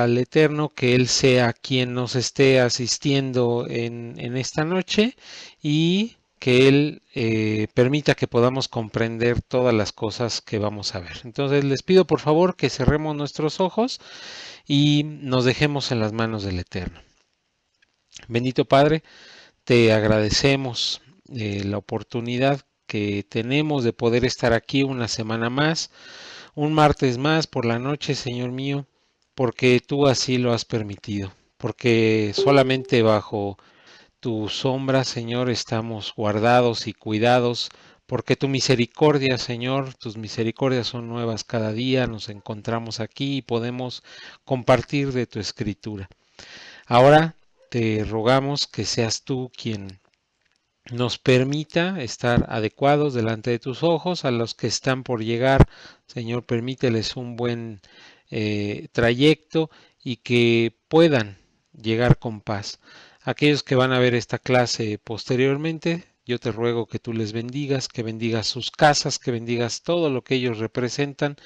al Eterno que Él sea quien nos esté asistiendo en esta noche y que Él permita que podamos comprender todas las cosas que vamos a ver. Entonces les pido por favor que cerremos nuestros ojos y nos dejemos en las manos del Eterno. Bendito Padre, te agradecemos la oportunidad que tenemos de poder estar aquí una semana más, un martes más por la noche, Señor mío, porque tú así lo has permitido, porque solamente bajo tu sombra, Señor, estamos guardados y cuidados, porque tu misericordia, Señor, tus misericordias son nuevas cada día, nos encontramos aquí y podemos compartir de tu escritura. Ahora te rogamos que seas tú quien nos permita estar adecuados delante de tus ojos. A los que están por llegar, Señor, permíteles un buen trayecto y que puedan llegar con paz. Aquellos que van a ver esta clase posteriormente, yo te ruego que tú les bendigas, que bendigas sus casas, que bendigas todo lo que ellos representan.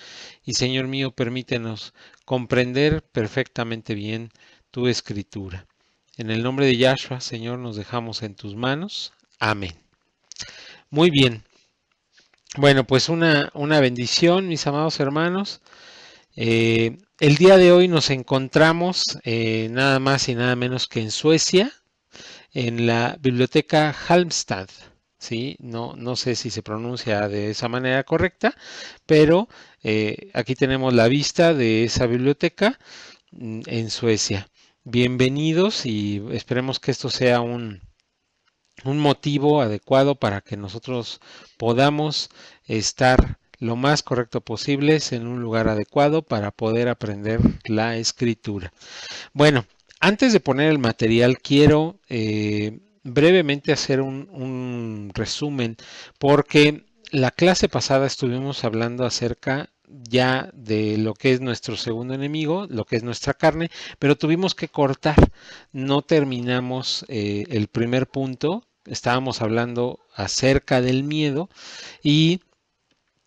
Y Señor mío, permítenos comprender perfectamente bien tu escritura. En el nombre de Yahshua, Señor, nos dejamos en tus manos. Amén. Muy bien. Bueno, pues una bendición, mis amados hermanos. El día de hoy nos encontramos nada más y nada menos que en Suecia, en la biblioteca Halmstad. ¿Sí? No sé si se pronuncia de esa manera correcta, pero aquí tenemos la vista de esa biblioteca en Suecia. Bienvenidos y esperemos que esto sea un motivo adecuado para que nosotros podamos estar lo más correcto posible en un lugar adecuado para poder aprender la escritura. Bueno, antes de poner el material, quiero brevemente hacer un resumen porque la clase pasada estuvimos hablando acerca ya de lo que es nuestro segundo enemigo, lo que es nuestra carne, pero tuvimos que cortar. No terminamos el primer punto. Estábamos hablando acerca del miedo y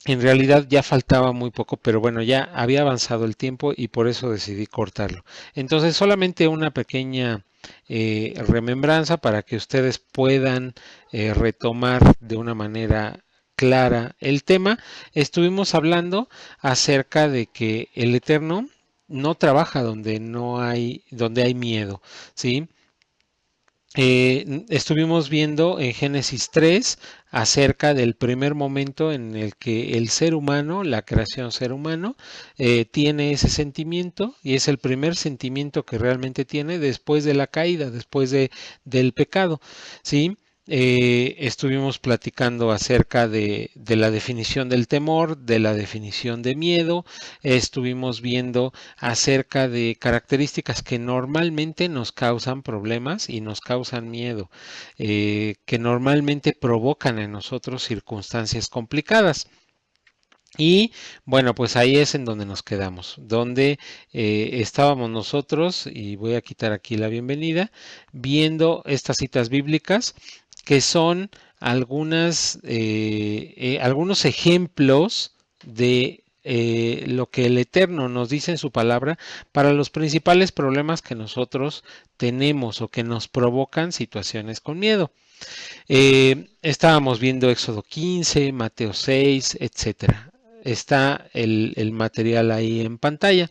en realidad ya faltaba muy poco, pero bueno, ya había avanzado el tiempo y por eso decidí cortarlo. Entonces, solamente una pequeña remembranza para que ustedes puedan retomar de una manera clara el tema. Estuvimos hablando acerca de que el Eterno no trabaja donde hay miedo, ¿sí? Estuvimos viendo en Génesis 3 acerca del primer momento en el que el ser humano, la creación ser humano, tiene ese sentimiento y es el primer sentimiento que realmente tiene después de la caída, del pecado, ¿sí? Estuvimos platicando acerca de la definición del temor, de la definición de miedo, estuvimos viendo acerca de características que normalmente nos causan problemas y nos causan miedo, que normalmente provocan en nosotros circunstancias complicadas. Y bueno, pues ahí es en donde nos quedamos, donde estábamos nosotros, y voy a quitar aquí la bienvenida, viendo estas citas bíblicas que son algunos ejemplos de lo que el Eterno nos dice en su palabra para los principales problemas que nosotros tenemos o que nos provocan situaciones con miedo. Estábamos viendo Éxodo 15, Mateo 6, etcétera. Está el material ahí en pantalla.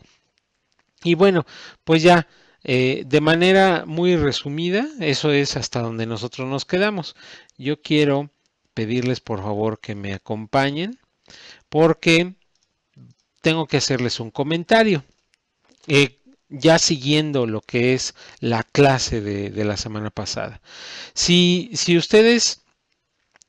Y bueno, pues ya de manera muy resumida, eso es hasta donde nosotros nos quedamos. Yo quiero pedirles por favor que me acompañen porque tengo que hacerles un comentario. Ya siguiendo lo que es la clase de la semana pasada. Si ustedes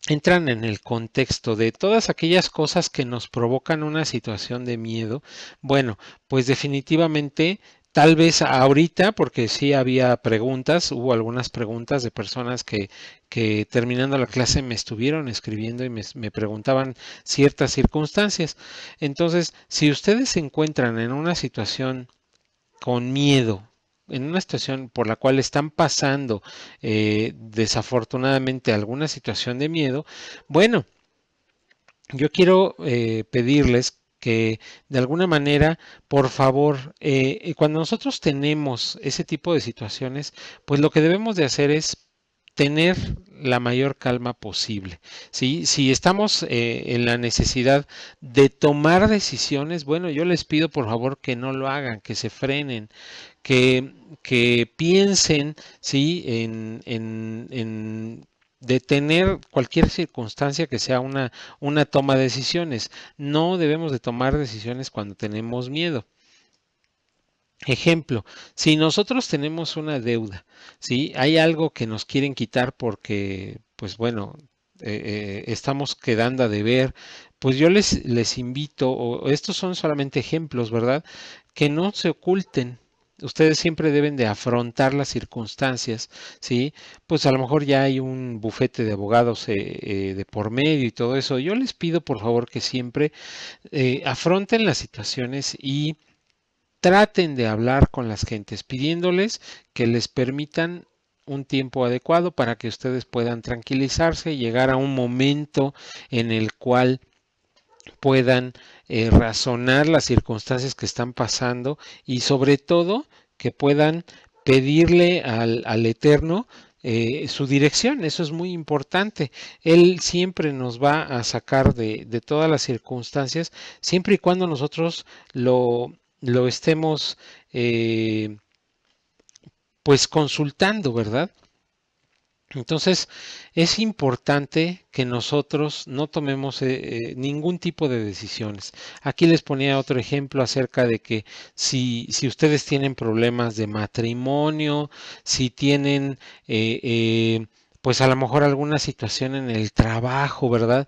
entran en el contexto de todas aquellas cosas que nos provocan una situación de miedo, bueno, pues definitivamente, tal vez ahorita, porque sí había preguntas, hubo algunas preguntas de personas que terminando la clase me estuvieron escribiendo y me preguntaban ciertas circunstancias. Entonces, si ustedes se encuentran en una situación con miedo, en una situación por la cual están pasando desafortunadamente alguna situación de miedo, bueno, yo quiero pedirles que de alguna manera, por favor, cuando nosotros tenemos ese tipo de situaciones, pues lo que debemos de hacer es tener la mayor calma posible. ¿Sí? Si estamos en la necesidad de tomar decisiones, bueno, yo les pido por favor que no lo hagan, que se frenen, que piensen, ¿sí? En detener cualquier circunstancia que sea una toma de decisiones. No debemos de tomar decisiones cuando tenemos miedo. Ejemplo, si nosotros tenemos una deuda, ¿sí? Hay algo que nos quieren quitar porque, pues bueno, estamos quedando a deber, pues yo les invito, o estos son solamente ejemplos, ¿verdad? Que no se oculten. Ustedes siempre deben de afrontar las circunstancias, ¿sí? Pues a lo mejor ya hay un bufete de abogados de por medio y todo eso. Yo les pido por favor que siempre afronten las situaciones y traten de hablar con las gentes, pidiéndoles que les permitan un tiempo adecuado para que ustedes puedan tranquilizarse, llegar a un momento en el cual puedan razonar las circunstancias que están pasando y sobre todo que puedan pedirle al Eterno su dirección. Eso es muy importante. Él siempre nos va a sacar de todas las circunstancias, siempre y cuando nosotros lo estemos pues consultando, ¿verdad? Entonces, es importante que nosotros no tomemos ningún tipo de decisiones. Aquí les ponía otro ejemplo acerca de que si ustedes tienen problemas de matrimonio, si tienen, pues a lo mejor alguna situación en el trabajo, ¿verdad?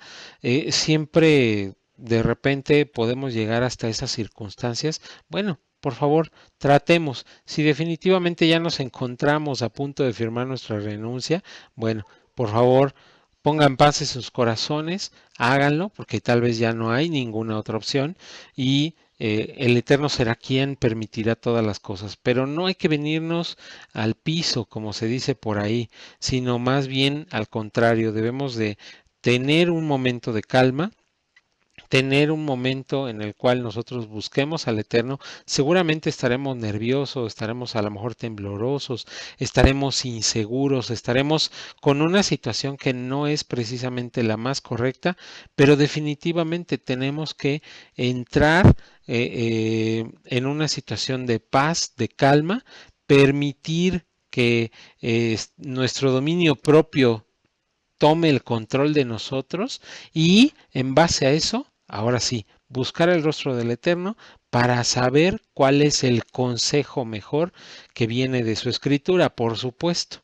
Siempre de repente podemos llegar hasta esas circunstancias. Bueno, por favor, tratemos. Si definitivamente ya nos encontramos a punto de firmar nuestra renuncia, bueno, por favor, pongan paz en sus corazones, háganlo, porque tal vez ya no hay ninguna otra opción y el Eterno será quien permitirá todas las cosas. Pero no hay que venirnos al piso, como se dice por ahí, sino más bien al contrario, debemos de tener un momento de calma, tener un momento en el cual nosotros busquemos al Eterno. Seguramente estaremos nerviosos, estaremos a lo mejor temblorosos, estaremos inseguros, estaremos con una situación que no es precisamente la más correcta, pero definitivamente tenemos que entrar en una situación de paz, de calma, permitir que nuestro dominio propio tome el control de nosotros y en base a eso, ahora sí, buscar el rostro del Eterno para saber cuál es el consejo mejor que viene de su escritura, por supuesto.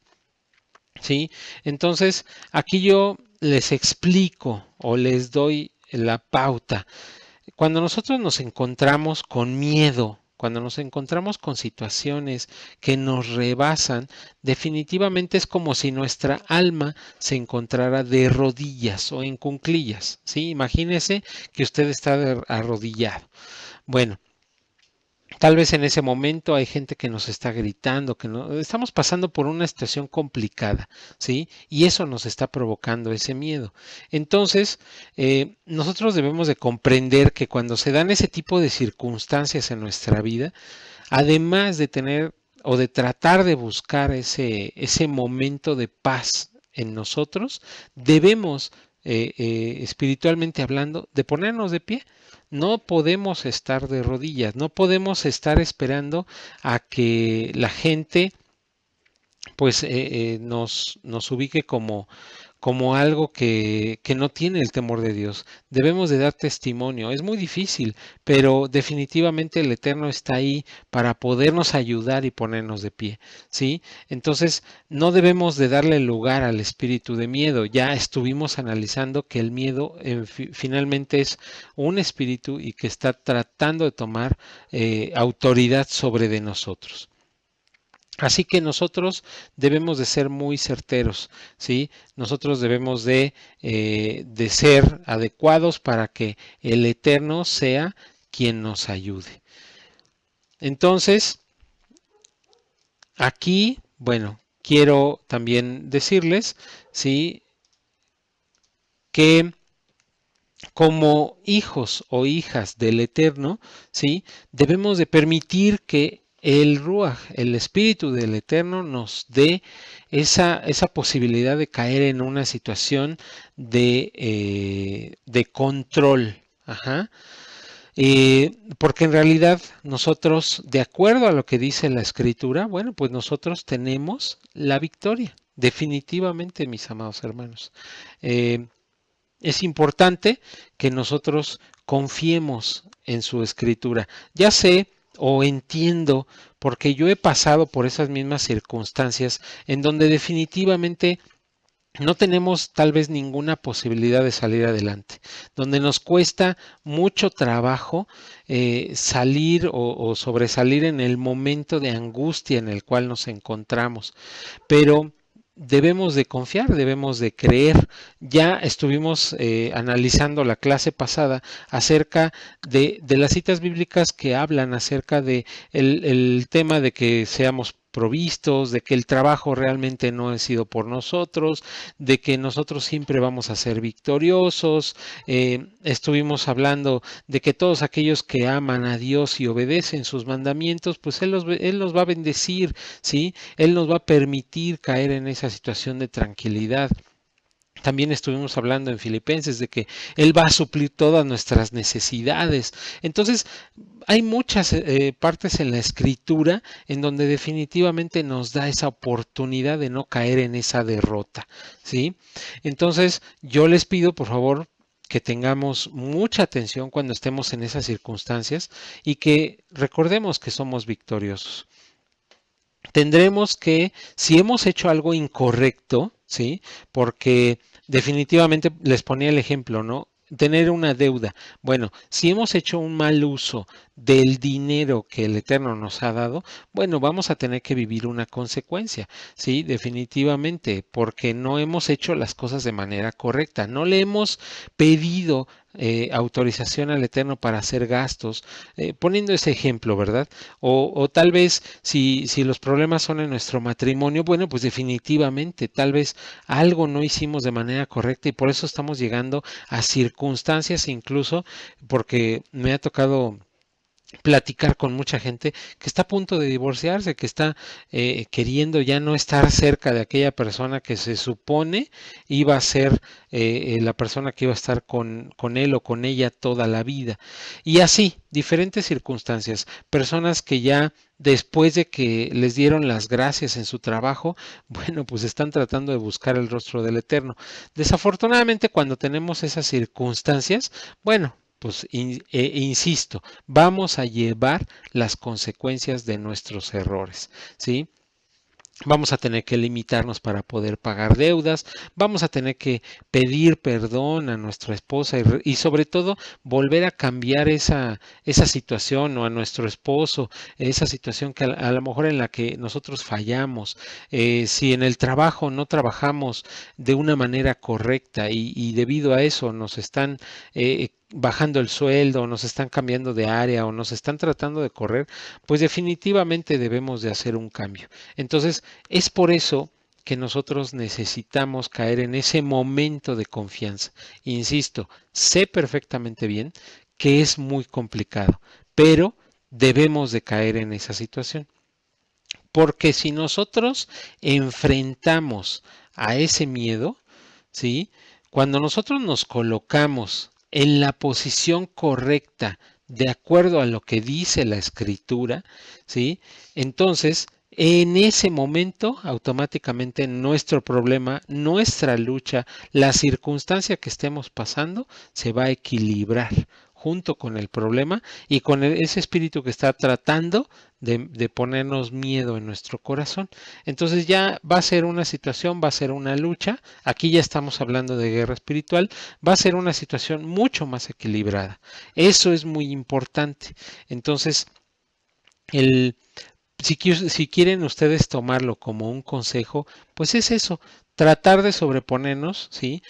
¿Sí? Entonces, aquí yo les explico o les doy la pauta. Cuando nosotros nos encontramos con miedo, cuando nos encontramos con situaciones que nos rebasan, definitivamente es como si nuestra alma se encontrara de rodillas o en cuclillas, ¿sí? Imagínese que usted está arrodillado. Bueno, tal vez en ese momento hay gente que nos está gritando, que no, estamos pasando por una situación complicada, ¿sí? Y eso nos está provocando ese miedo. Entonces, nosotros debemos de comprender que cuando se dan ese tipo de circunstancias en nuestra vida, además de tener o de tratar de buscar ese momento de paz en nosotros, debemos, espiritualmente hablando, de ponernos de pie. No podemos estar de rodillas, no podemos estar esperando a que la gente pues nos ubique como algo que no tiene el temor de Dios. Debemos de dar testimonio. Es muy difícil, pero definitivamente el Eterno está ahí para podernos ayudar y ponernos de pie, ¿sí? Entonces, no debemos de darle lugar al espíritu de miedo. Ya estuvimos analizando que el miedo finalmente es un espíritu y que está tratando de tomar autoridad sobre de nosotros. Así que nosotros debemos de ser muy certeros, ¿sí? Nosotros debemos de ser adecuados para que el Eterno sea quien nos ayude. Entonces, aquí, bueno, quiero también decirles, ¿sí? Que como hijos o hijas del Eterno, ¿sí? Debemos de permitir que el Ruaj, el Espíritu del Eterno, nos dé esa posibilidad de caer en una situación de control. Ajá. Porque en realidad nosotros, de acuerdo a lo que dice la Escritura, bueno, pues nosotros tenemos la victoria, definitivamente, mis amados hermanos. Eh, es importante que nosotros confiemos en su escritura. Ya sé o entiendo, porque yo he pasado por esas mismas circunstancias en donde definitivamente no tenemos tal vez ninguna posibilidad de salir adelante, donde nos cuesta mucho trabajo salir o sobresalir en el momento de angustia en el cual nos encontramos, pero debemos de confiar, debemos de creer. Ya estuvimos analizando la clase pasada acerca de las citas bíblicas que hablan acerca de el tema de que seamos provistos, de que el trabajo realmente no ha sido por nosotros, de que nosotros siempre vamos a ser victoriosos. Estuvimos hablando de que todos aquellos que aman a Dios y obedecen sus mandamientos, pues Él los va a bendecir, ¿sí? Él nos va a permitir caer en esa situación de tranquilidad. También estuvimos hablando en Filipenses de que Él va a suplir todas nuestras necesidades. Entonces, hay muchas partes en la escritura en donde definitivamente nos da esa oportunidad de no caer en esa derrota, ¿sí? Entonces, yo les pido, por favor, que tengamos mucha atención cuando estemos en esas circunstancias y que recordemos que somos victoriosos. Tendremos que, si hemos hecho algo incorrecto, ¿sí? Porque definitivamente les ponía el ejemplo, ¿no? Tener una deuda. Bueno, si hemos hecho un mal uso del dinero que el Eterno nos ha dado, bueno, vamos a tener que vivir una consecuencia, ¿sí? Definitivamente, porque no hemos hecho las cosas de manera correcta, no le hemos pedido autorización al Eterno para hacer gastos, poniendo ese ejemplo, ¿verdad? O tal vez si los problemas son en nuestro matrimonio, bueno, pues definitivamente, tal vez algo no hicimos de manera correcta y por eso estamos llegando a circunstancias incluso, porque me ha tocado platicar con mucha gente que está a punto de divorciarse, que está queriendo ya no estar cerca de aquella persona que se supone iba a ser la persona que iba a estar con él o con ella toda la vida. Y así, diferentes circunstancias, personas que ya después de que les dieron las gracias en su trabajo, bueno, pues están tratando de buscar el rostro del Eterno. Desafortunadamente, cuando tenemos esas circunstancias, bueno, pues insisto, vamos a llevar las consecuencias de nuestros errores, ¿sí? Vamos a tener que limitarnos para poder pagar deudas, vamos a tener que pedir perdón a nuestra esposa y sobre todo volver a cambiar esa situación o a nuestro esposo, esa situación que a lo mejor en la que nosotros fallamos. Si en el trabajo no trabajamos de una manera correcta y debido a eso nos están bajando el sueldo, nos están cambiando de área o nos están tratando de correr, pues definitivamente debemos de hacer un cambio. Entonces, es por eso que nosotros necesitamos caer en ese momento de confianza. Insisto, sé perfectamente bien que es muy complicado, pero debemos de caer en esa situación. Porque si nosotros enfrentamos a ese miedo, ¿sí? Cuando nosotros nos colocamos en la posición correcta de acuerdo a lo que dice la escritura, ¿sí? Entonces, en ese momento, automáticamente nuestro problema, nuestra lucha, la circunstancia que estemos pasando, se va a equilibrar junto con el problema y con ese espíritu que está tratando de ponernos miedo en nuestro corazón. Entonces ya va a ser una situación, va a ser una lucha. Aquí ya estamos hablando de guerra espiritual. Va a ser una situación mucho más equilibrada. Eso es muy importante. Entonces, el, si quieren ustedes tomarlo como un consejo, pues es eso, tratar de sobreponernos, ¿sí?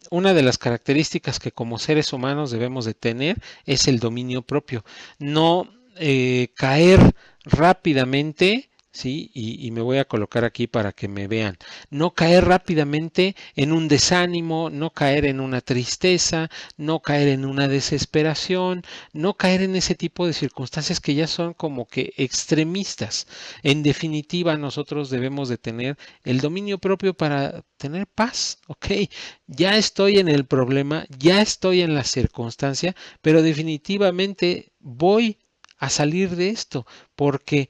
Una de las características que como seres humanos debemos de tener es el dominio propio. No caer rápidamente ¿sí? Y me voy a colocar aquí para que me vean. No caer rápidamente en un desánimo, no caer en una tristeza, no caer en una desesperación, no caer en ese tipo de circunstancias que ya son como que extremistas. En definitiva, nosotros debemos de tener el dominio propio para tener paz, ¿ok? Ya estoy en el problema, ya estoy en la circunstancia, pero definitivamente voy a salir de esto, porque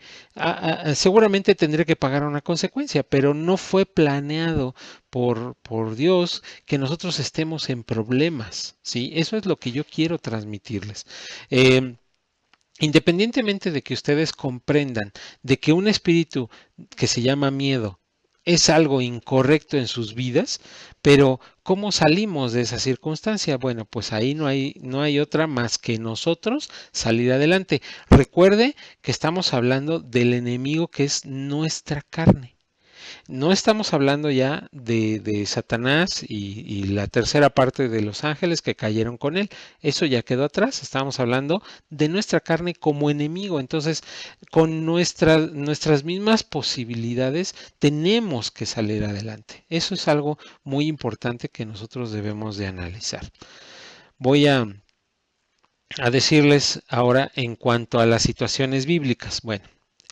seguramente tendré que pagar una consecuencia, pero no fue planeado por Dios que nosotros estemos en problemas, ¿sí? Eso es lo que yo quiero transmitirles. Eh, Independientemente de que ustedes comprendan de que un espíritu que se llama miedo es algo incorrecto en sus vidas, pero ¿cómo salimos de esa circunstancia? Bueno, pues ahí no hay otra más que nosotros salir adelante. Recuerde que estamos hablando del enemigo que es nuestra carne. No estamos hablando ya de Satanás y la tercera parte de los ángeles que cayeron con él. Eso ya quedó atrás. Estamos hablando de nuestra carne como enemigo. Entonces, con nuestras mismas posibilidades, tenemos que salir adelante. Eso es algo muy importante que nosotros debemos de analizar. Voy a decirles ahora en cuanto a las situaciones bíblicas. Bueno,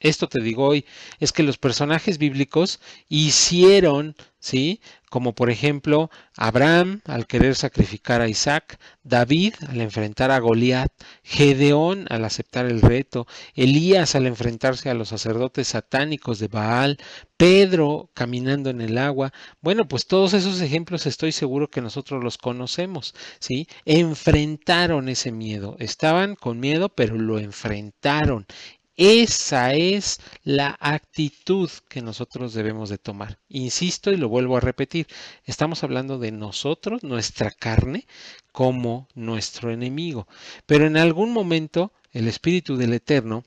esto te digo hoy, es que los personajes bíblicos hicieron, ¿sí? Como por ejemplo Abraham al querer sacrificar a Isaac, David al enfrentar a Goliat, Gedeón al aceptar el reto, Elías al enfrentarse a los sacerdotes satánicos de Baal, Pedro caminando en el agua. Bueno, pues todos esos ejemplos estoy seguro que nosotros los conocemos, ¿sí? Enfrentaron ese miedo, estaban con miedo, pero lo enfrentaron. Esa es la actitud que nosotros debemos de tomar. Insisto y lo vuelvo a repetir, estamos hablando de nosotros, nuestra carne, como nuestro enemigo. Pero en algún momento el Espíritu del Eterno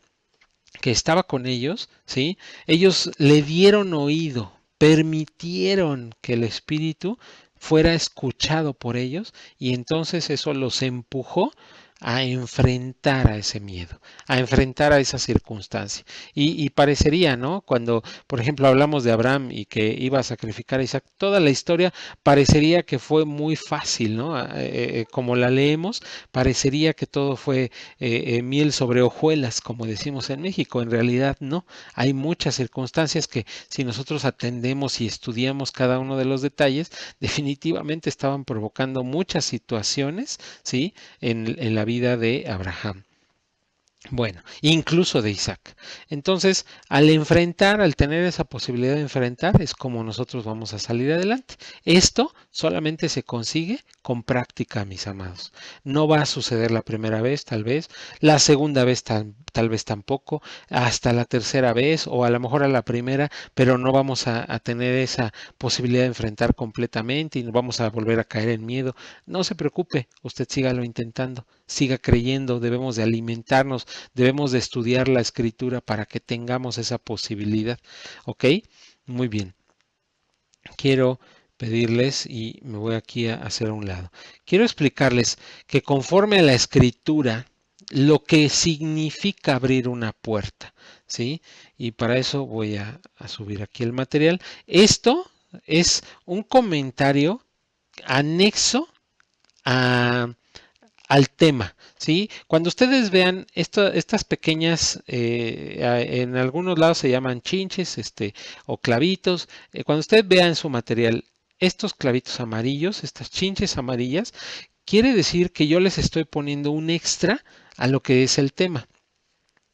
que estaba con ellos, ¿sí? Ellos le dieron oído, permitieron que el Espíritu fuera escuchado por ellos y entonces eso los empujó a enfrentar a ese miedo, a enfrentar a esa circunstancia. Y parecería, ¿no? Cuando, por ejemplo, hablamos de Abraham y que iba a sacrificar a Isaac, toda la historia parecería que fue muy fácil, ¿no? Como la leemos, parecería que todo fue miel sobre hojuelas, como decimos en México. En realidad no, hay muchas circunstancias que si nosotros atendemos y estudiamos cada uno de los detalles, definitivamente estaban provocando muchas situaciones, ¿sí? En la vida de Abraham. Bueno, incluso de Isaac. Entonces, al tener esa posibilidad de enfrentar, es como nosotros vamos a salir adelante. Esto solamente se consigue con práctica, mis amados. No va a suceder la primera vez, tal vez, la segunda vez tal vez tampoco, hasta la tercera vez o a lo mejor a la primera, pero no vamos a tener esa posibilidad de enfrentar completamente y no vamos a volver a caer en miedo. No se preocupe, usted sígalo intentando, siga creyendo, debemos de alimentarnos. Debemos de estudiar la escritura para que tengamos esa posibilidad. ¿Ok? Muy bien. Quiero pedirles, y me voy aquí a hacer a un lado, quiero explicarles que conforme a la escritura, lo que significa abrir una puerta, ¿sí? Y para eso voy a subir aquí el material. Esto es un comentario anexo a al tema, ¿sí? Cuando ustedes vean estas pequeñas, en algunos lados se llaman chinches, o clavitos, cuando usted vea en su material estos clavitos amarillos, estas chinches amarillas, quiere decir que yo les estoy poniendo un extra a lo que es el tema.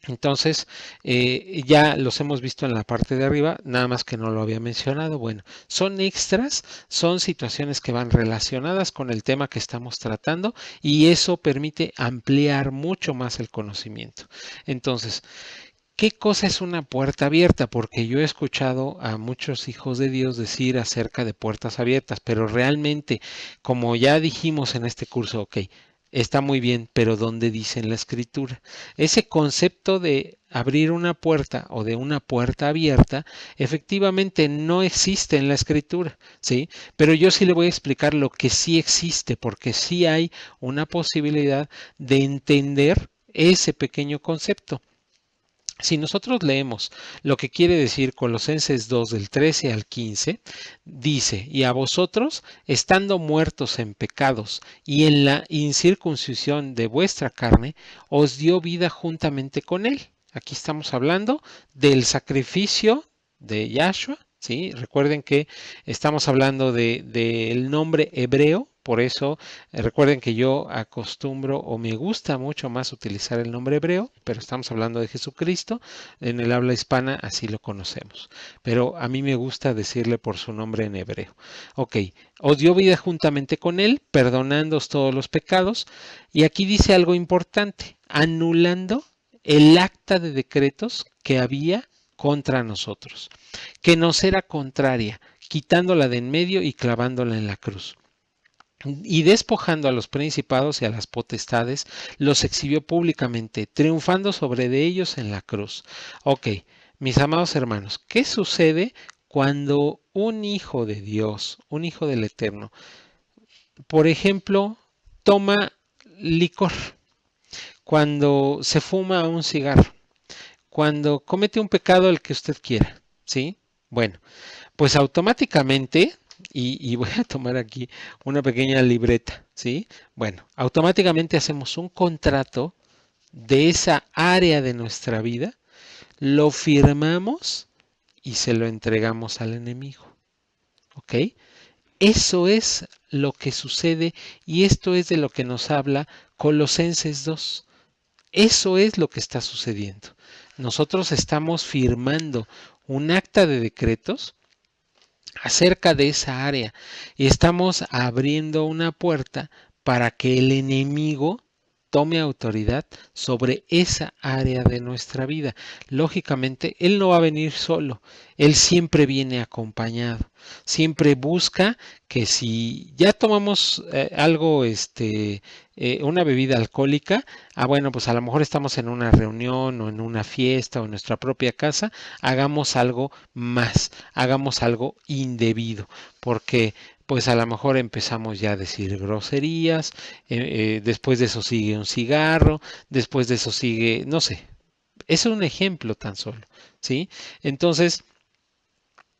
Entonces, ya los hemos visto en la parte de arriba, nada más que no lo había mencionado. Bueno, son extras, son situaciones que van relacionadas con el tema que estamos tratando y eso permite ampliar mucho más el conocimiento. Entonces, ¿qué cosa es una puerta abierta? Porque yo he escuchado a muchos hijos de Dios decir acerca de puertas abiertas, pero realmente, como ya dijimos en este curso, ok, está muy bien, pero ¿dónde dice en la escritura? Ese concepto de abrir una puerta o de una puerta abierta, efectivamente no existe en la escritura, ¿sí? Pero yo sí le voy a explicar lo que sí existe, porque sí hay una posibilidad de entender ese pequeño concepto. Si nosotros leemos lo que quiere decir Colosenses 2 del 13 al 15, dice, y a vosotros, estando muertos en pecados y en la incircuncisión de vuestra carne, os dio vida juntamente con él. Aquí estamos hablando del sacrificio de Yahshua, ¿sí? Recuerden que estamos hablando del nombre hebreo, por eso recuerden que yo acostumbro o me gusta mucho más utilizar el nombre hebreo, pero estamos hablando de Jesucristo. En el habla hispana así lo conocemos, pero a mí me gusta decirle por su nombre en hebreo. Ok, os dio vida juntamente con él, perdonándoos todos los pecados. Y aquí dice algo importante, anulando el acta de decretos que había contra nosotros, que nos era contraria, quitándola de en medio y clavándola en la cruz. Y despojando a los principados y a las potestades, los exhibió públicamente, triunfando sobre de ellos en la cruz. Ok, mis amados hermanos, ¿qué sucede cuando un hijo de Dios, un hijo del Eterno, por ejemplo, toma licor, cuando se fuma un cigarro, cuando comete un pecado el que usted quiera? ¿Sí? Bueno, pues automáticamente, y voy a tomar aquí una pequeña libreta, ¿sí? Bueno, automáticamente hacemos un contrato de esa área de nuestra vida, lo firmamos y se lo entregamos al enemigo, ¿ok? Eso es lo que sucede y esto es de lo que nos habla Colosenses 2. Eso es lo que está sucediendo. Nosotros estamos firmando un acta de decretos acerca de esa área y estamos abriendo una puerta para que el enemigo tome autoridad sobre esa área de nuestra vida. Lógicamente, él no va a venir solo, él siempre viene acompañado, siempre busca que si ya tomamos algo, una bebida alcohólica, bueno, pues a lo mejor estamos en una reunión o en una fiesta o en nuestra propia casa, hagamos algo más, hagamos algo indebido, porque pues a lo mejor empezamos ya a decir groserías, después de eso sigue un cigarro, después de eso sigue, no sé, es un ejemplo tan solo, ¿sí? Entonces,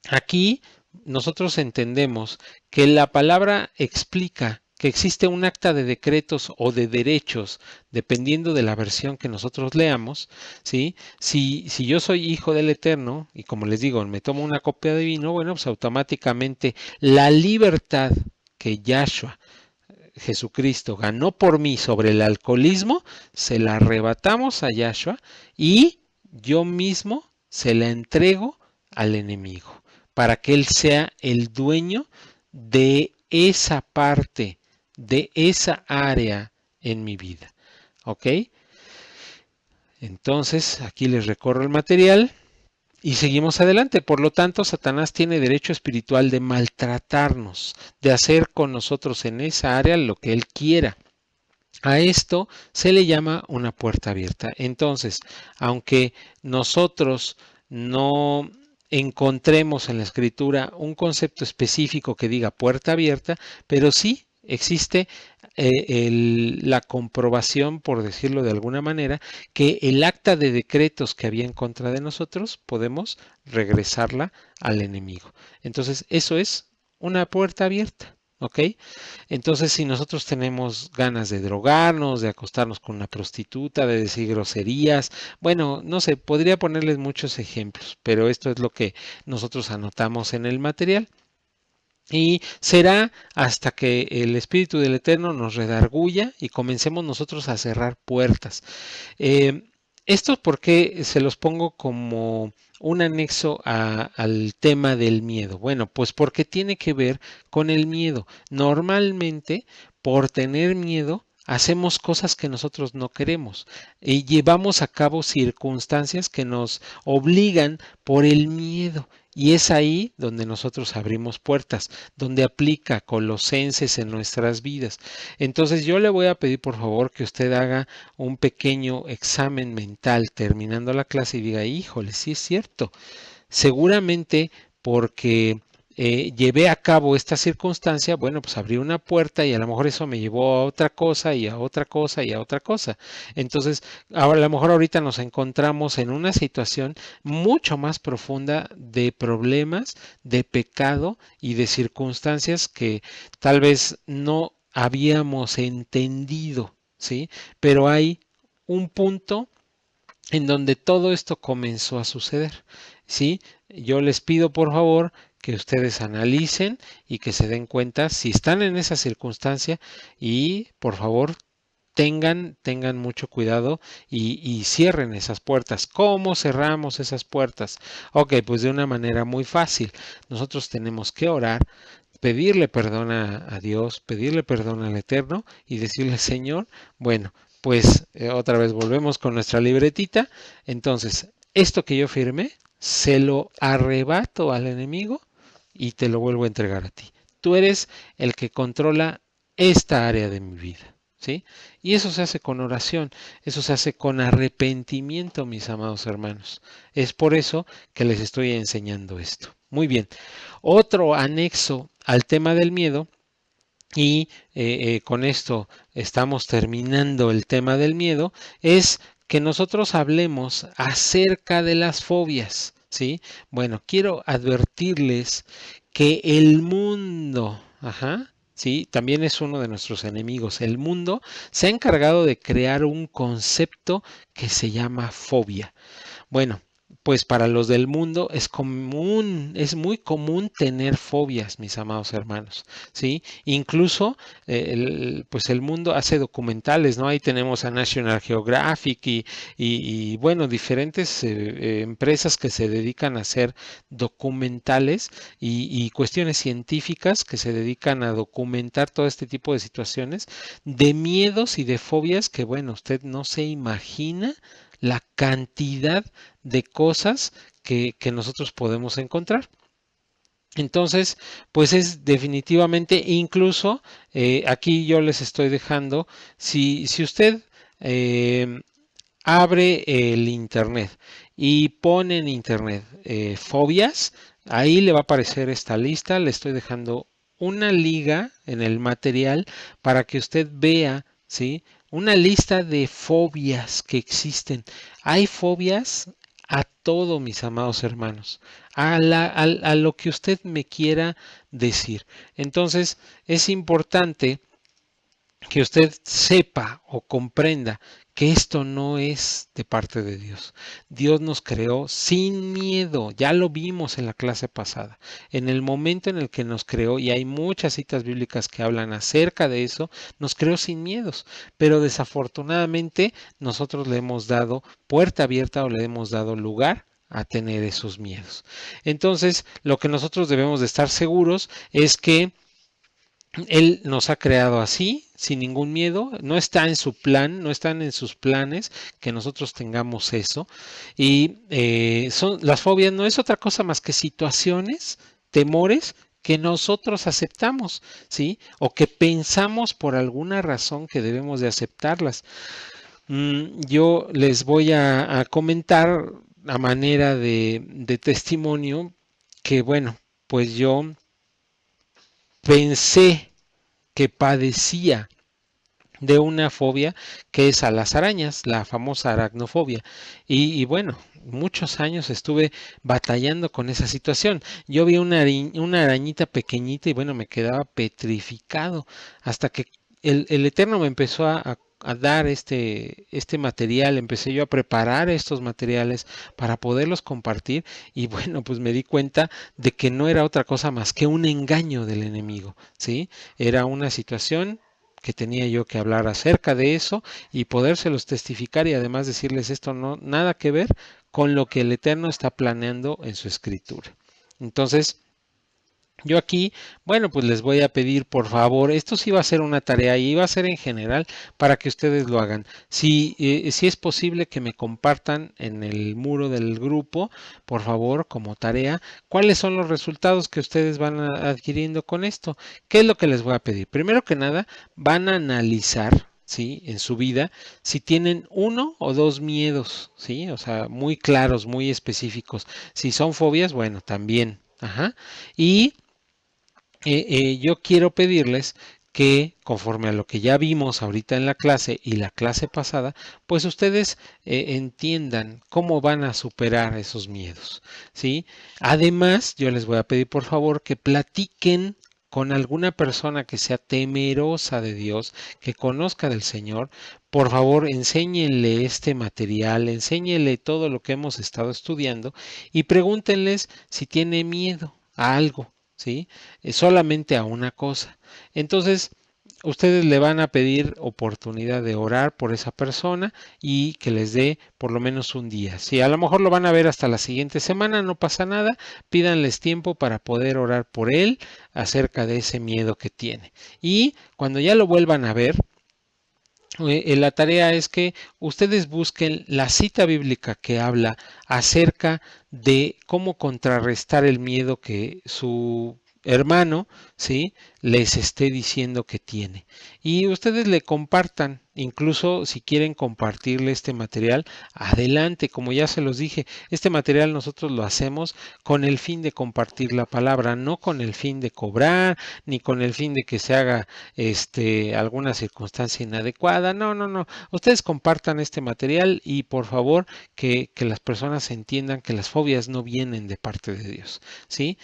aquí nosotros entendemos que la palabra explica que existe un acta de decretos o de derechos, dependiendo de la versión que nosotros leamos, ¿sí? Si yo soy hijo del Eterno, y como les digo, me tomo una copia de vino, bueno, pues automáticamente la libertad que Yahshua, Jesucristo, ganó por mí sobre el alcoholismo, se la arrebatamos a Yahshua y yo mismo se la entrego al enemigo para que él sea el dueño de esa parte, de esa área en mi vida. ¿Ok? Entonces, aquí les recorro el material. Y seguimos adelante. Por lo tanto, Satanás tiene derecho espiritual de maltratarnos, de hacer con nosotros en esa área lo que él quiera. A esto se le llama una puerta abierta. Entonces, aunque nosotros no encontremos en la escritura un concepto específico que diga puerta abierta, pero sí existe la comprobación, por decirlo de alguna manera, que el acta de decretos que había en contra de nosotros podemos regresarla al enemigo. Entonces, eso es una puerta abierta. ¿Ok? Entonces, si nosotros tenemos ganas de drogarnos, de acostarnos con una prostituta, de decir groserías, bueno, no sé, podría ponerles muchos ejemplos, pero esto es lo que nosotros anotamos en el material. Y será hasta que el Espíritu del Eterno nos redarguya y comencemos nosotros a cerrar puertas. Eh, Esto porque se los pongo como un anexo al tema del miedo. Bueno, pues porque tiene que ver con el miedo. Normalmente, por tener miedo, hacemos cosas que nosotros no queremos y llevamos a cabo circunstancias que nos obligan por el miedo. Y es ahí donde nosotros abrimos puertas, donde aplica Colosenses en nuestras vidas. Entonces yo le voy a pedir por favor que usted haga un pequeño examen mental terminando la clase y diga, híjole, sí es cierto, seguramente porque llevé a cabo esta circunstancia, bueno, pues abrí una puerta y a lo mejor eso me llevó a otra cosa y a otra cosa y a otra cosa. Entonces, ahora, a lo mejor ahorita nos encontramos en una situación mucho más profunda de problemas, de pecado y de circunstancias que tal vez no habíamos entendido, ¿sí? Pero hay un punto en donde todo esto comenzó a suceder, ¿sí? Yo les pido por favor que ustedes analicen y que se den cuenta si están en esa circunstancia y por favor tengan mucho cuidado y cierren esas puertas. ¿Cómo cerramos esas puertas? Ok, pues de una manera muy fácil. Nosotros tenemos que orar, pedirle perdón a Dios, pedirle perdón al Eterno y decirle, Señor, bueno, pues otra vez volvemos con nuestra libretita. Entonces, esto que yo firmé, se lo arrebato al enemigo y te lo vuelvo a entregar a ti. Tú eres el que controla esta área de mi vida, ¿sí? Y eso se hace con oración, eso se hace con arrepentimiento, mis amados hermanos. Es por eso que les estoy enseñando esto. Muy bien. Otro anexo al tema del miedo, y con esto estamos terminando el tema del miedo, es que nosotros hablemos acerca de las fobias, ¿sí? Bueno, quiero advertirles que el mundo, ajá, sí, también es uno de nuestros enemigos. El mundo se ha encargado de crear un concepto que se llama fobia. Bueno, pues para los del mundo es común, es muy común tener fobias, mis amados hermanos, ¿sí? Incluso, pues el mundo hace documentales, ¿no? Ahí tenemos a National Geographic bueno, diferentes empresas que se dedican a hacer documentales y cuestiones científicas que se dedican a documentar todo este tipo de situaciones, de miedos y de fobias que, bueno, usted no se imagina la cantidad de cosas que nosotros podemos encontrar. Entonces, pues es definitivamente, incluso aquí yo les estoy dejando, si usted eh, abre el internet y pone en internet fobias, ahí le va a aparecer esta lista, le estoy dejando una liga en el material para que usted vea, ¿sí? Una lista de fobias que existen. Hay fobias a todo, mis amados hermanos, a lo que usted me quiera decir. Entonces, es importante que usted sepa o comprenda que esto no es de parte de Dios. Dios nos creó sin miedo, ya lo vimos en la clase pasada. En el momento en el que nos creó, y hay muchas citas bíblicas que hablan acerca de eso, nos creó sin miedos, pero desafortunadamente nosotros le hemos dado puerta abierta o le hemos dado lugar a tener esos miedos. Entonces, lo que nosotros debemos de estar seguros es que él nos ha creado así, sin ningún miedo. No está en su plan, no están en sus planes que nosotros tengamos eso. Y las fobias no es otra cosa más que situaciones, temores que nosotros aceptamos, ¿sí? O que pensamos por alguna razón que debemos de aceptarlas. Yo les voy a comentar a manera de testimonio que, bueno, pues yo pensé que padecía de una fobia que es a las arañas, la famosa aracnofobia. Y bueno, muchos años estuve batallando con esa situación. Yo vi una arañita pequeñita y bueno, me quedaba petrificado hasta que el Eterno me empezó a dar este material, empecé yo a preparar estos materiales para poderlos compartir y bueno, pues me di cuenta de que no era otra cosa más que un engaño del enemigo, ¿sí? Era una situación que tenía yo que hablar acerca de eso y podérselos testificar y además decirles esto no nada que ver con lo que el Eterno está planeando en su escritura. Entonces, yo aquí, bueno, pues les voy a pedir por favor, esto sí va a ser una tarea y va a ser en general para que ustedes lo hagan. Si es posible que me compartan en el muro del grupo, por favor, como tarea, cuáles son los resultados que ustedes van adquiriendo con esto. ¿Qué es lo que les voy a pedir? Primero que nada, van a analizar, ¿sí? En su vida, si tienen uno o dos miedos, ¿sí? O sea, muy claros, muy específicos. Si son fobias, bueno, también. Ajá. Y yo quiero pedirles que conforme a lo que ya vimos ahorita en la clase y la clase pasada, pues ustedes entiendan cómo van a superar esos miedos, ¿sí? Además, yo les voy a pedir por favor que platiquen con alguna persona que sea temerosa de Dios, que conozca del Señor. Por favor, enséñenle este material, enséñenle todo lo que hemos estado estudiando y pregúntenles si tiene miedo a algo, ¿sí? Solamente a una cosa. Entonces, ustedes le van a pedir oportunidad de orar por esa persona y que les dé por lo menos un día. Si a lo mejor lo van a ver hasta la siguiente semana, no pasa nada, pídanles tiempo para poder orar por él acerca de ese miedo que tiene. Y cuando ya lo vuelvan a ver, la tarea es que ustedes busquen la cita bíblica que habla acerca de cómo contrarrestar el miedo que su hermano, ¿sí? Les esté diciendo que tiene. Y ustedes le compartan, incluso si quieren compartirle este material, adelante, como ya se los dije, este material nosotros lo hacemos con el fin de compartir la palabra, no con el fin de cobrar, ni con el fin de que se haga alguna circunstancia inadecuada. No, no, no. Ustedes compartan este material y por favor que las personas entiendan que las fobias no vienen de parte de Dios, ¿sí?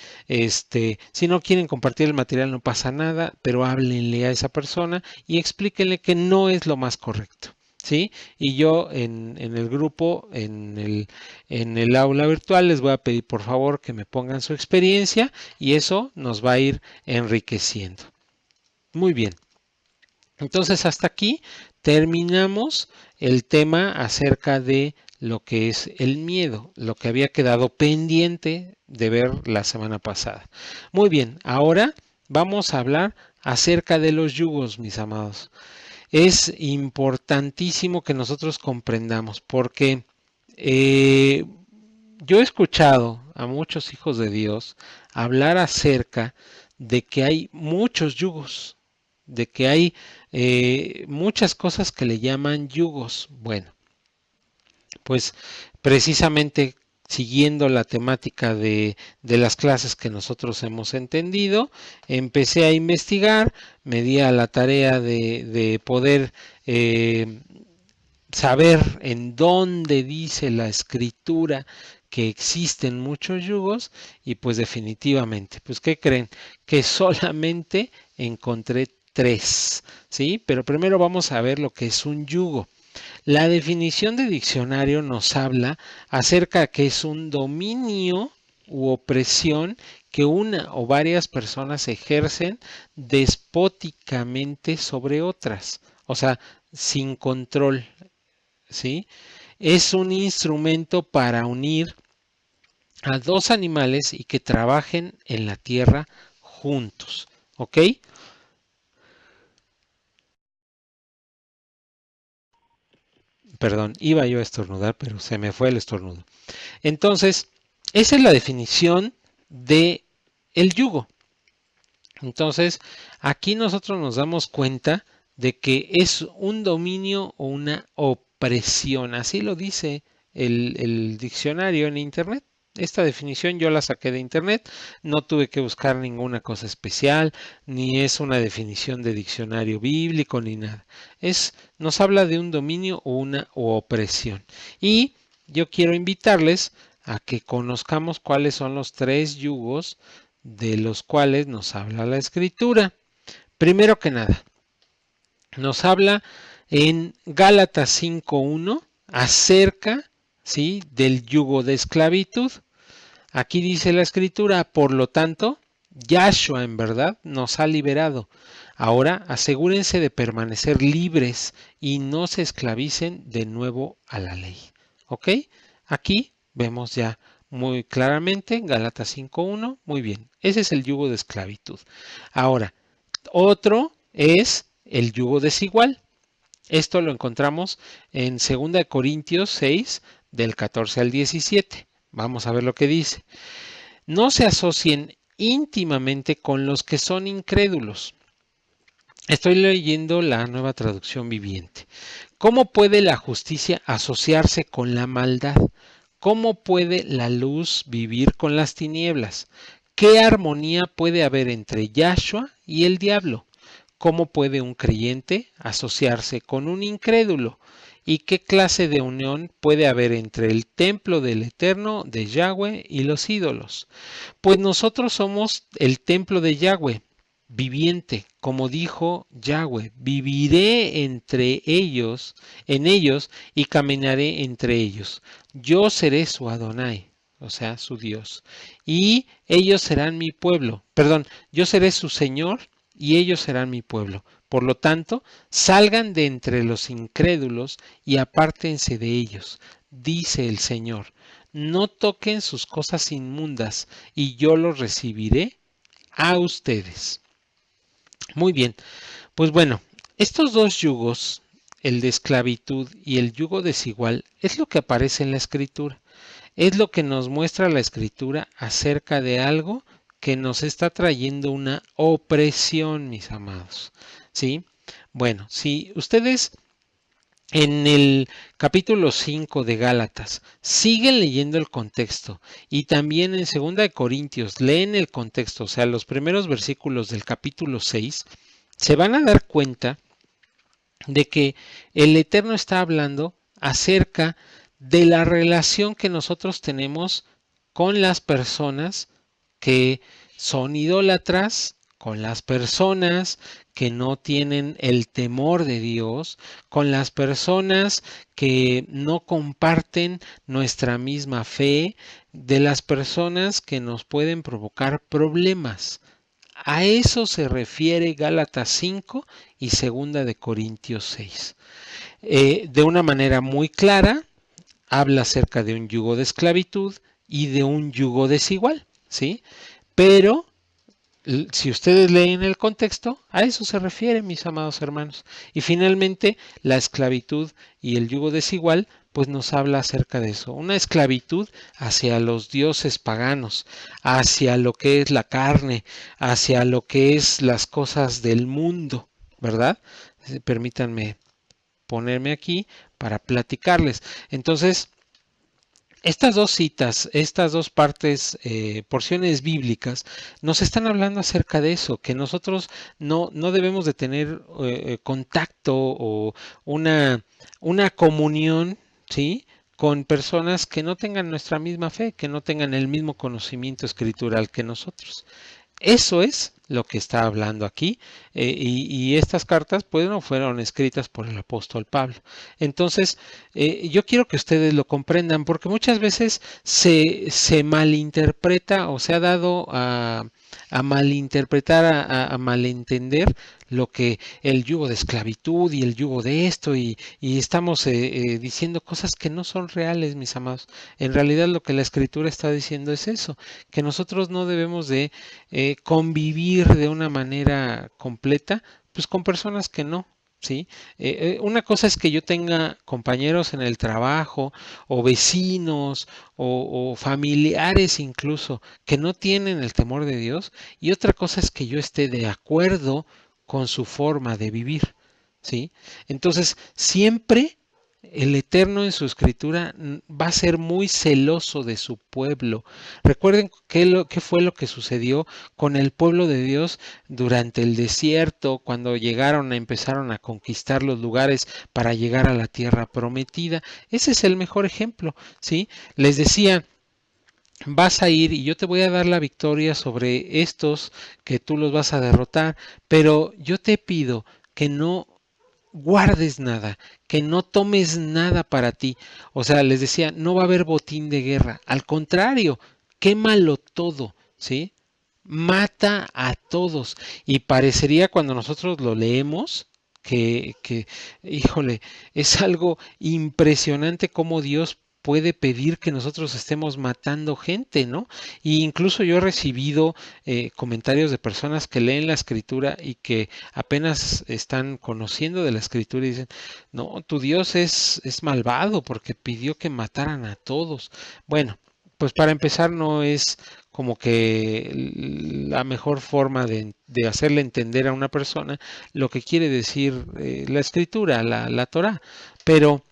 Si no quieren compartir el material no pasa nada, pero háblenle a esa persona y explíquenle que no es lo más correcto. ¿Sí? Y yo en el grupo, en el aula virtual, les voy a pedir por favor que me pongan su experiencia y eso nos va a ir enriqueciendo. Muy bien. Entonces hasta aquí terminamos el tema acerca de lo que es el miedo, lo que había quedado pendiente de ver la semana pasada. Muy bien, ahora vamos a hablar acerca de los yugos, mis amados. Es importantísimo que nosotros comprendamos porque eh, yo he escuchado a muchos hijos de Dios hablar acerca de que hay muchos yugos, de que hay muchas cosas que le llaman yugos. Bueno, pues precisamente siguiendo la temática de las clases que nosotros hemos entendido, empecé a investigar, me di a la tarea de poder saber en dónde dice la escritura que existen muchos yugos y pues definitivamente, pues ¿qué creen? Que solamente encontré tres, ¿sí? Pero primero vamos a ver lo que es un yugo. La definición de diccionario nos habla acerca de que es un dominio u opresión que una o varias personas ejercen despóticamente sobre otras, o sea, sin control, ¿sí? Es un instrumento para unir a dos animales y que trabajen en la tierra juntos, ¿ok? Perdón, iba yo a estornudar, pero se me fue el estornudo. Entonces, esa es la definición de el yugo. Entonces, aquí nosotros nos damos cuenta de que es un dominio o una opresión. Así lo dice el diccionario en Internet. Esta definición yo la saqué de Internet, no tuve que buscar ninguna cosa especial, ni es una definición de diccionario bíblico, ni nada. Nos habla de un dominio o una opresión. Y yo quiero invitarles a que conozcamos cuáles son los tres yugos de los cuales nos habla la escritura. Primero que nada, nos habla en Gálatas 5:1 acerca, ¿sí?, del yugo de esclavitud. Aquí dice la escritura, por lo tanto, Yahshua en verdad nos ha liberado. Ahora asegúrense de permanecer libres y no se esclavicen de nuevo a la ley. ¿Ok? Aquí vemos ya muy claramente Gálatas 5:1. Muy bien, ese es el yugo de esclavitud. Ahora, otro es el yugo desigual. Esto lo encontramos en 2 Corintios 6, del 14 al 17. Vamos a ver lo que dice. No se asocien íntimamente con los que son incrédulos. Estoy leyendo la Nueva Traducción Viviente. ¿Cómo puede la justicia asociarse con la maldad? ¿Cómo puede la luz vivir con las tinieblas? ¿Qué armonía puede haber entre Yahshua y el diablo? ¿Cómo puede un creyente asociarse con un incrédulo? ¿Y qué clase de unión puede haber entre el templo del Eterno de Yahweh y los ídolos? Pues nosotros somos el templo de Yahweh, viviente, como dijo Yahweh, viviré entre ellos, en ellos, y caminaré entre ellos. Yo seré su Adonai, o sea, su Dios, y ellos serán mi pueblo. Perdón, yo seré su Señor y ellos serán mi pueblo. Por lo tanto, salgan de entre los incrédulos y apártense de ellos, dice el Señor. No toquen sus cosas inmundas, y yo los recibiré a ustedes. Muy bien, pues bueno, estos dos yugos, el de esclavitud y el yugo desigual, es lo que aparece en la escritura. Es lo que nos muestra la escritura acerca de algo que nos está trayendo una opresión, mis amados. ¿Sí? Bueno, si ustedes en el capítulo 5 de Gálatas siguen leyendo el contexto y también en 2 de Corintios leen el contexto, o sea, los primeros versículos del capítulo 6, se van a dar cuenta de que el Eterno está hablando acerca de la relación que nosotros tenemos con las personas que son idólatras, con las personas que no tienen el temor de Dios, con las personas que no comparten nuestra misma fe, de las personas que nos pueden provocar problemas. A eso se refiere Gálatas 5 y 2 de Corintios 6. De una manera muy clara, habla acerca de un yugo de esclavitud y de un yugo desigual, ¿sí? Pero si ustedes leen el contexto, a eso se refiere, mis amados hermanos. Y finalmente, la esclavitud y el yugo desigual, pues nos habla acerca de eso. Una esclavitud hacia los dioses paganos, hacia lo que es la carne, hacia lo que es las cosas del mundo, ¿verdad? Permítanme ponerme aquí para platicarles. Entonces, estas dos citas, estas dos partes, porciones bíblicas, nos están hablando acerca de eso, que nosotros no debemos de tener contacto o una, una comunión, ¿sí? Con personas que no tengan nuestra misma fe, que no tengan el mismo conocimiento escritural que nosotros. Eso es lo que está hablando aquí, y estas cartas pues no fueron escritas por el apóstol Pablo. Entonces, yo quiero que ustedes lo comprendan porque muchas veces se malinterpreta o se ha dado a malinterpretar, a malentender lo que el yugo de esclavitud y el yugo de esto y estamos diciendo cosas que no son reales, mis amados. En realidad lo que la escritura está diciendo es eso, que nosotros no debemos de convivir de una manera completa, pues con personas que no. ¿Sí? Una cosa es que yo tenga compañeros en el trabajo o vecinos o familiares incluso que no tienen el temor de Dios y otra cosa es que yo esté de acuerdo con su forma de vivir. ¿Sí? Entonces, siempre el Eterno en su escritura va a ser muy celoso de su pueblo. Recuerden qué fue lo que sucedió con el pueblo de Dios durante el desierto, cuando empezaron a conquistar los lugares para llegar a la tierra prometida. Ese es el mejor ejemplo, ¿sí? Les decía, vas a ir y yo te voy a dar la victoria sobre estos que tú los vas a derrotar, pero yo te pido que no guardes nada, que no tomes nada para ti. O sea, les decía, no va a haber botín de guerra. Al contrario, quémalo todo, ¿sí? Mata a todos. Y parecería cuando nosotros lo leemos híjole, es algo impresionante cómo Dios puede pedir que nosotros estemos matando gente, ¿no? Y incluso yo he recibido comentarios de personas que leen la escritura y que apenas están conociendo de la escritura y dicen, no, tu Dios es malvado porque pidió que mataran a todos. Bueno, pues para empezar no es como que la mejor forma de hacerle entender a una persona lo que quiere decir la escritura, la Torá, pero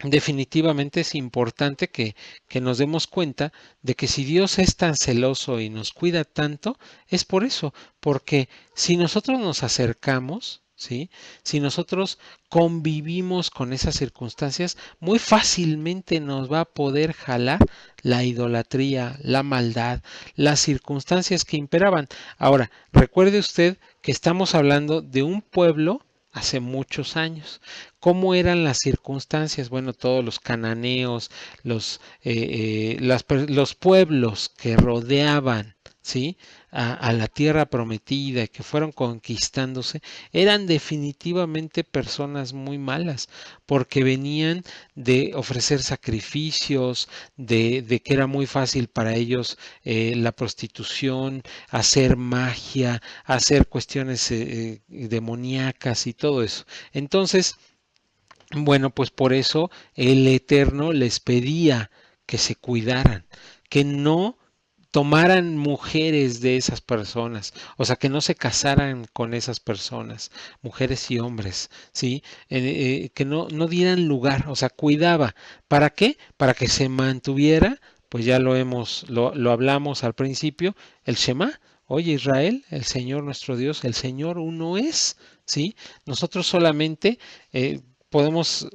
definitivamente es importante que nos demos cuenta de que si Dios es tan celoso y nos cuida tanto, es por eso, porque si nosotros nos acercamos, ¿sí? Si nosotros convivimos con esas circunstancias, muy fácilmente nos va a poder jalar la idolatría, la maldad, las circunstancias que imperaban. Ahora, recuerde usted que estamos hablando de un pueblo hace muchos años. ¿Cómo eran las circunstancias? Bueno, todos los cananeos, los pueblos que rodeaban, ¿sí? A la tierra prometida, que fueron conquistándose, eran definitivamente personas muy malas, porque venían de ofrecer sacrificios, de que era muy fácil para ellos la prostitución, hacer magia, hacer cuestiones demoníacas y todo eso. Entonces, bueno, pues por eso el Eterno les pedía que se cuidaran, que no tomaran mujeres de esas personas, o sea, que no se casaran con esas personas, mujeres y hombres, ¿sí? Que no dieran lugar, o sea, cuidaba. ¿Para qué? Para que se mantuviera, pues ya lo hablamos al principio, el Shema. Oye Israel, el Señor nuestro Dios, el Señor uno es, ¿sí? Nosotros solamente podemos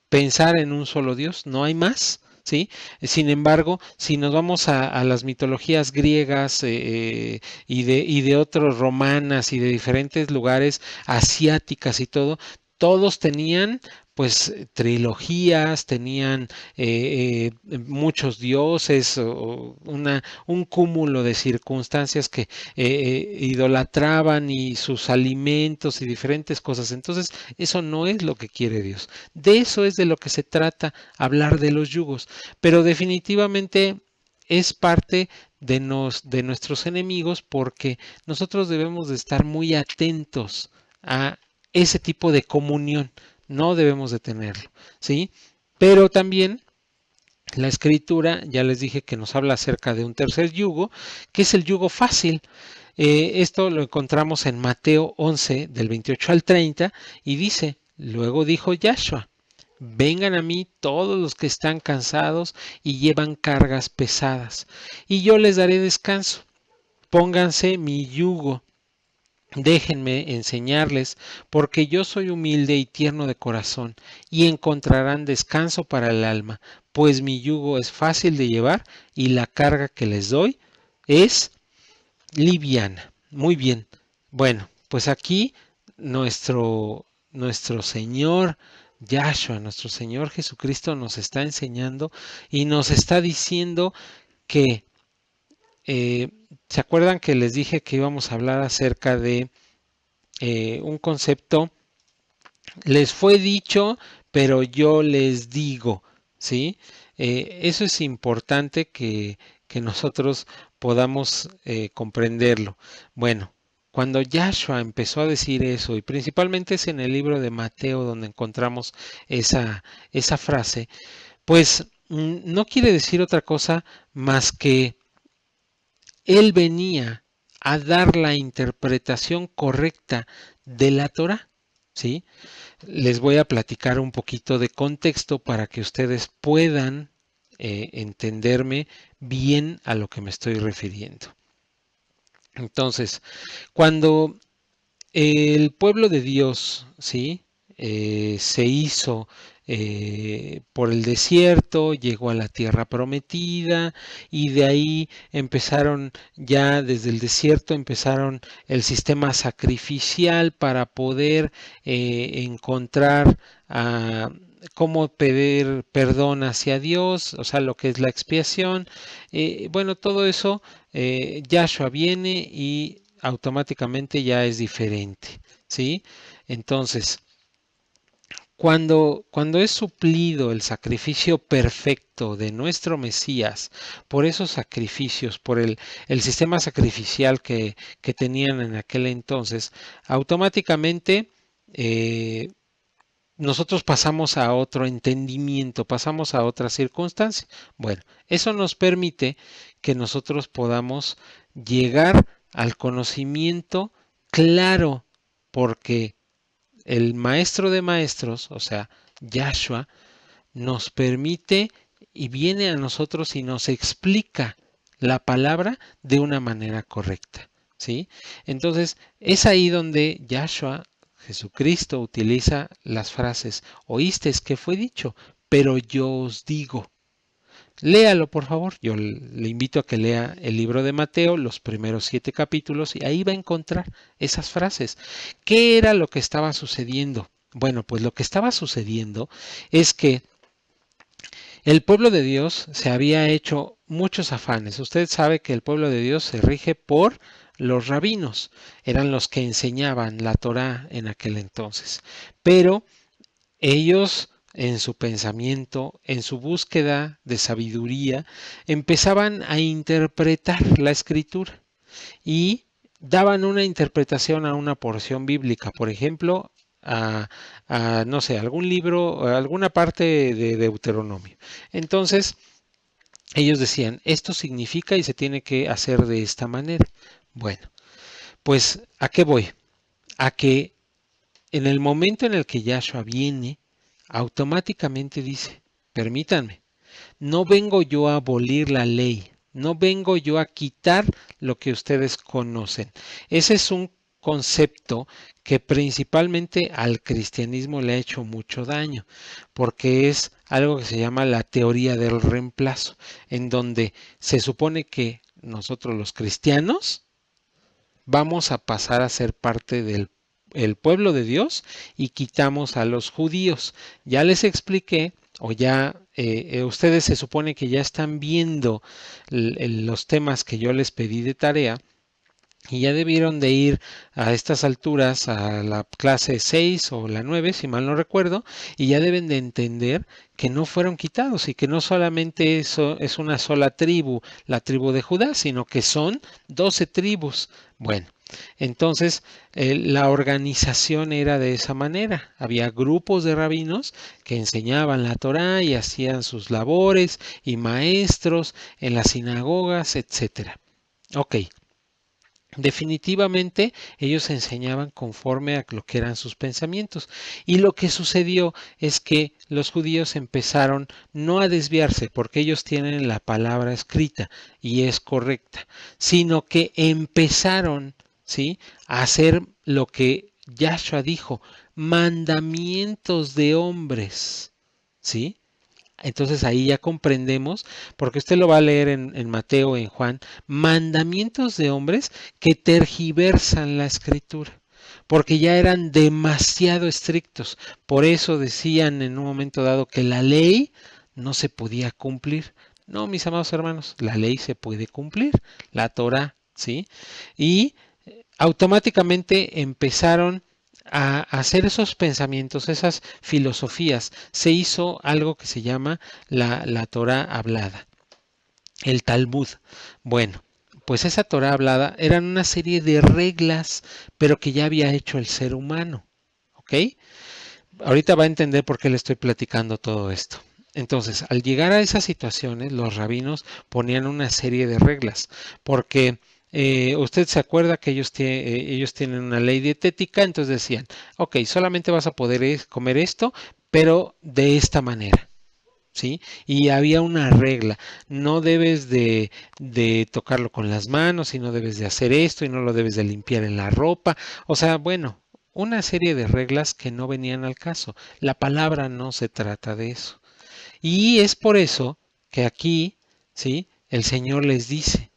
pensar en un solo Dios, no hay más, ¿sí? Sin embargo, si nos vamos a las mitologías griegas y de otros romanas y de diferentes lugares asiáticas y todo, todos tenían pues trilogías, tenían muchos dioses, un cúmulo de circunstancias que idolatraban y sus alimentos y diferentes cosas. Entonces, eso no es lo que quiere Dios. De eso es de lo que se trata hablar de los yugos, pero definitivamente es parte de nuestros enemigos porque nosotros debemos de estar muy atentos a ese tipo de comunión, no debemos de tenerlo, ¿sí? Pero también la escritura, ya les dije que nos habla acerca de un tercer yugo, que es el yugo fácil. Esto lo encontramos en Mateo 11, del 28 al 30, y dice, luego dijo Yahshua, vengan a mí todos los que están cansados y llevan cargas pesadas, y yo les daré descanso. Pónganse mi yugo. Déjenme enseñarles, porque yo soy humilde y tierno de corazón, y encontrarán descanso para el alma, pues mi yugo es fácil de llevar y la carga que les doy es liviana. Muy bien. Bueno, pues aquí nuestro Señor Yahshua, nuestro Señor Jesucristo nos está enseñando y nos está diciendo que, eh, ¿se acuerdan que les dije que íbamos a hablar acerca de un concepto? Les fue dicho, pero yo les digo, ¿sí? Eso es importante que nosotros podamos comprenderlo. Bueno, cuando Yahshua empezó a decir eso, y principalmente es en el libro de Mateo donde encontramos esa frase, pues no quiere decir otra cosa más que él venía a dar la interpretación correcta de la Torah, ¿sí? Les voy a platicar un poquito de contexto para que ustedes puedan entenderme bien a lo que me estoy refiriendo. Entonces, cuando el pueblo de Dios, ¿sí? Se hizo por el desierto, llegó a la tierra prometida y de ahí empezaron ya desde el desierto, empezaron el sistema sacrificial para poder encontrar cómo pedir perdón hacia Dios, o sea, lo que es la expiación. Bueno, todo eso, Yahshua viene y automáticamente ya es diferente, ¿sí? Entonces, cuando es suplido el sacrificio perfecto de nuestro Mesías por esos sacrificios, por el sistema sacrificial que tenían en aquel entonces, automáticamente nosotros pasamos a otro entendimiento, pasamos a otra circunstancia. Bueno, eso nos permite que nosotros podamos llegar al conocimiento claro, porque el maestro de maestros, o sea, Yahshua, nos permite y viene a nosotros y nos explica la palabra de una manera correcta, ¿sí? Entonces, es ahí donde Yahshua, Jesucristo, utiliza las frases, oísteis que fue dicho, pero yo os digo. Léalo, por favor. Yo le invito a que lea el libro de Mateo, los primeros 7 capítulos, y ahí va a encontrar esas frases. ¿Qué era lo que estaba sucediendo? Bueno, pues lo que estaba sucediendo es que el pueblo de Dios se había hecho muchos afanes. Usted sabe que el pueblo de Dios se rige por los rabinos. Eran los que enseñaban la Torá en aquel entonces. Pero ellos, en su pensamiento, en su búsqueda de sabiduría, empezaban a interpretar la escritura y daban una interpretación a una porción bíblica, por ejemplo, a, no sé, algún libro, alguna parte de Deuteronomio. Entonces, ellos decían, esto significa y se tiene que hacer de esta manera. Bueno, pues, ¿a qué voy? A que en el momento en el que Yahshua viene, automáticamente dice, permítanme, no vengo yo a abolir la ley, no vengo yo a quitar lo que ustedes conocen. Ese es un concepto que principalmente al cristianismo le ha hecho mucho daño, porque es algo que se llama la teoría del reemplazo, en donde se supone que nosotros los cristianos vamos a pasar a ser parte del el pueblo de Dios y quitamos a los judíos. Ya les expliqué, o ya ustedes se supone que ya están viendo los temas que yo les pedí de tarea y ya debieron de ir a estas alturas a la clase 6 o la 9 si mal no recuerdo, y ya deben de entender que no fueron quitados y que no solamente eso es una sola tribu, la tribu de Judá, sino que son 12 tribus. Bueno, entonces la organización era de esa manera. Había grupos de rabinos que enseñaban la Torá y hacían sus labores y maestros en las sinagogas, etcétera. Ok, definitivamente ellos enseñaban conforme a lo que eran sus pensamientos. Y lo que sucedió es que los judíos empezaron no a desviarse porque ellos tienen la palabra escrita y es correcta, sino que empezaron, ¿sí?, a hacer lo que Yahshua dijo, mandamientos de hombres, ¿sí? Entonces ahí ya comprendemos, porque usted lo va a leer en Mateo, en Juan, mandamientos de hombres que tergiversan la escritura, porque ya eran demasiado estrictos. Por eso decían en un momento dado que la ley no se podía cumplir. No, mis amados hermanos, la ley se puede cumplir, la Torah, ¿sí? Y automáticamente empezaron a hacer esos pensamientos, esas filosofías. Se hizo algo que se llama la Torah hablada, el Talmud. Bueno, pues esa Torah hablada eran una serie de reglas, pero que ya había hecho el ser humano. ¿Ok? Ahorita va a entender por qué le estoy platicando todo esto. Entonces, al llegar a esas situaciones, los rabinos ponían una serie de reglas, porque usted se acuerda que ellos tienen una ley dietética, entonces decían, ok, solamente vas a poder comer esto, pero de esta manera. ¿Sí? Y había una regla, no debes de tocarlo con las manos y no debes de hacer esto y no lo debes de limpiar en la ropa. O sea, bueno, una serie de reglas que no venían al caso. La palabra no se trata de eso. Y es por eso que aquí, ¿sí? El Señor les dice,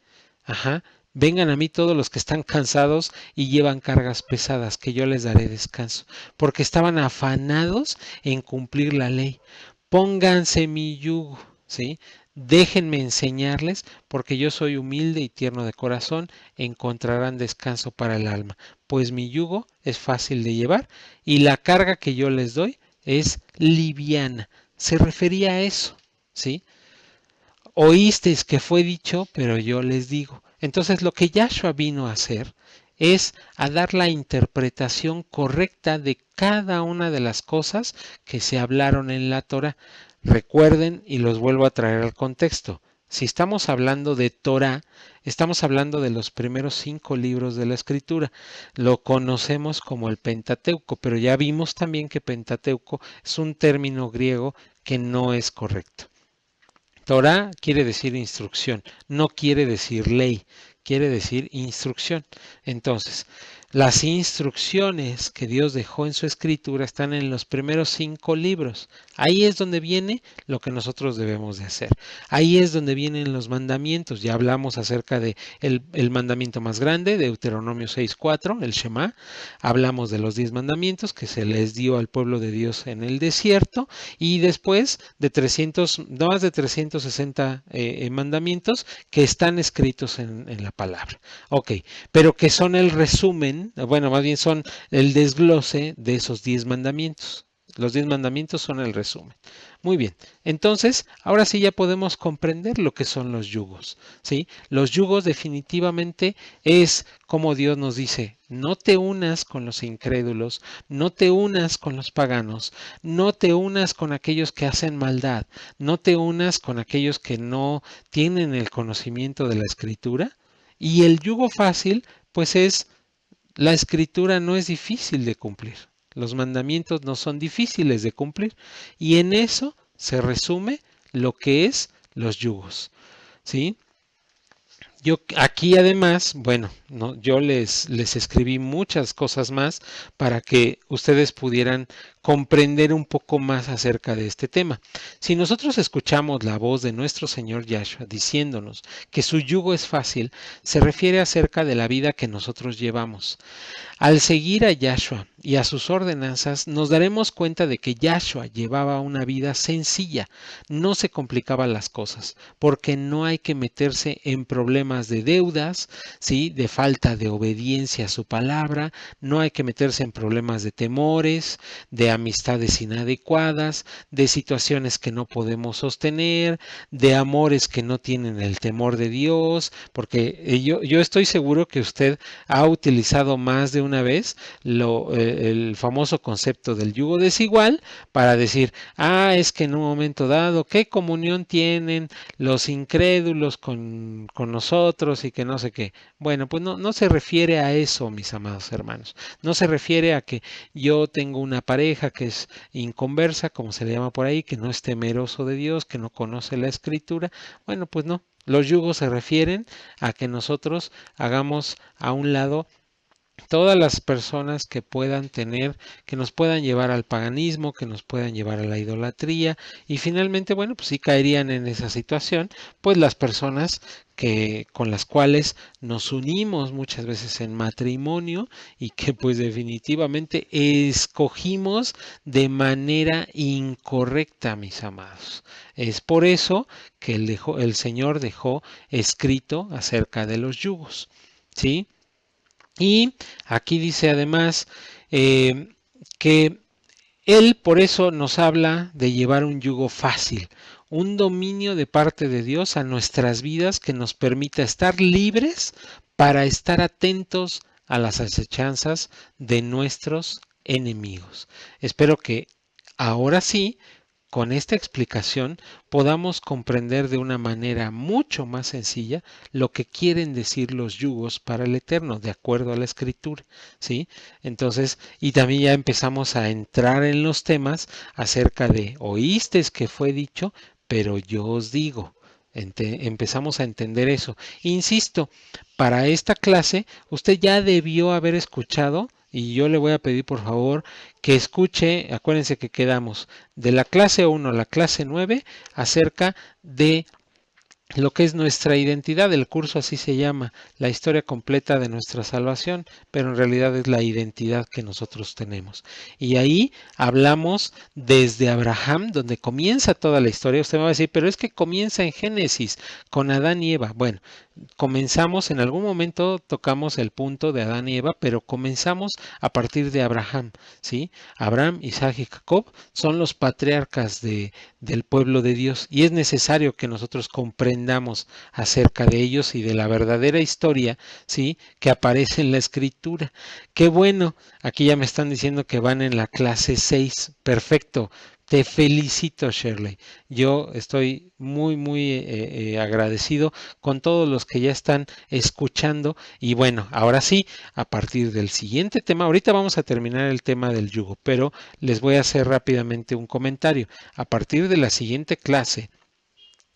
ajá, vengan a mí todos los que están cansados y llevan cargas pesadas, que yo les daré descanso, porque estaban afanados en cumplir la ley. Pónganse mi yugo, ¿sí? Déjenme enseñarles, porque yo soy humilde y tierno de corazón, encontrarán descanso para el alma, pues mi yugo es fácil de llevar y la carga que yo les doy es liviana. Se refería a eso, ¿sí? Oísteis que fue dicho, pero yo les digo. Entonces lo que Yahshua vino a hacer es a dar la interpretación correcta de cada una de las cosas que se hablaron en la Torah. Recuerden, y los vuelvo a traer al contexto, si estamos hablando de Torá, estamos hablando de los primeros 5 libros de la Escritura. Lo conocemos como el Pentateuco, pero ya vimos también que Pentateuco es un término griego que no es correcto. Torah quiere decir instrucción, no quiere decir ley, quiere decir instrucción. Entonces, las instrucciones que Dios dejó en su escritura están en los primeros 5 libros. Ahí es donde viene lo que nosotros debemos de hacer. Ahí es donde vienen los mandamientos. Ya hablamos acerca de el mandamiento más grande, Deuteronomio 6:4, el Shema. Hablamos de los 10 mandamientos que se les dio al pueblo de Dios en el desierto y después de más de 360 mandamientos que están escritos en la palabra. Ok, pero que son el resumen, bueno, más bien son el desglose de esos 10 mandamientos. Los 10 mandamientos son el resumen. Muy bien, entonces ahora sí ya podemos comprender lo que son los yugos, ¿sí? Los yugos definitivamente es como Dios nos dice, no te unas con los incrédulos, no te unas con los paganos, no te unas con aquellos que hacen maldad, no te unas con aquellos que no tienen el conocimiento de la escritura. Y el yugo fácil, pues es, la escritura no es difícil de cumplir. Los mandamientos no son difíciles de cumplir. Y en eso se resume lo que es los yugos. ¿Sí? Yo aquí además, bueno, no, yo les escribí muchas cosas más para que ustedes pudieran comprender un poco más acerca de este tema. Si nosotros escuchamos la voz de nuestro Señor Yahshua diciéndonos que su yugo es fácil, se refiere acerca de la vida que nosotros llevamos. Al seguir a Yahshua y a sus ordenanzas, nos daremos cuenta de que Yahshua llevaba una vida sencilla, no se complicaba las cosas, porque no hay que meterse en problemas de deudas, ¿sí? De falta de obediencia a su palabra, no hay que meterse en problemas de temores, de amistades inadecuadas, de situaciones que no podemos sostener, de amores que no tienen el temor de Dios, porque yo estoy seguro que usted ha utilizado más de una vez el famoso concepto del yugo desigual para decir, es que en un momento dado, ¿qué comunión tienen los incrédulos con nosotros y que no sé qué? Bueno, pues no se refiere a eso, mis amados hermanos. No se refiere a que yo tengo una pareja que es inconversa, como se le llama por ahí, que no es temeroso de Dios, que no conoce la escritura. Bueno, pues no. Los yugos se refieren a que nosotros hagamos a un lado todas las personas que puedan tener, que nos puedan llevar al paganismo, que nos puedan llevar a la idolatría y finalmente, bueno, pues sí caerían en esa situación, pues las personas con las cuales nos unimos muchas veces en matrimonio y que pues definitivamente escogimos de manera incorrecta, mis amados. Es por eso que el Señor dejó escrito acerca de los yugos, ¿sí? Y aquí dice además que Él por eso nos habla de llevar un yugo fácil, un dominio de parte de Dios a nuestras vidas que nos permita estar libres para estar atentos a las acechanzas de nuestros enemigos. Espero que ahora sí con esta explicación podamos comprender de una manera mucho más sencilla lo que quieren decir los yugos para el Eterno, de acuerdo a la Escritura, ¿sí? Entonces, y también ya empezamos a entrar en los temas acerca de, oísteis que fue dicho, pero yo os digo. Empezamos a entender eso. Insisto, para esta clase usted ya debió haber escuchado y yo le voy a pedir por favor que escuche, acuérdense que quedamos de la clase 1 a la clase 9 acerca de lo que es nuestra identidad. El curso así se llama, la historia completa de nuestra salvación, pero en realidad es la identidad que nosotros tenemos. Y ahí hablamos desde Abraham, donde comienza toda la historia. Usted me va a decir, pero es que comienza en Génesis con Adán y Eva. Bueno, comenzamos, en algún momento tocamos el punto de Adán y Eva, pero comenzamos a partir de Abraham, ¿sí? Abraham, Isaac y Jacob son los patriarcas del pueblo de Dios y es necesario que nosotros comprendamos acerca de ellos y de la verdadera historia, ¿sí? Que aparece en la escritura. Qué bueno, aquí ya me están diciendo que van en la clase 6. Perfecto, Te felicito, Shirley. Yo estoy muy agradecido con todos los que ya están escuchando. Y bueno, ahora sí, a partir del siguiente tema, ahorita vamos a terminar el tema del yugo, pero les voy a hacer rápidamente un comentario. A partir de la siguiente clase,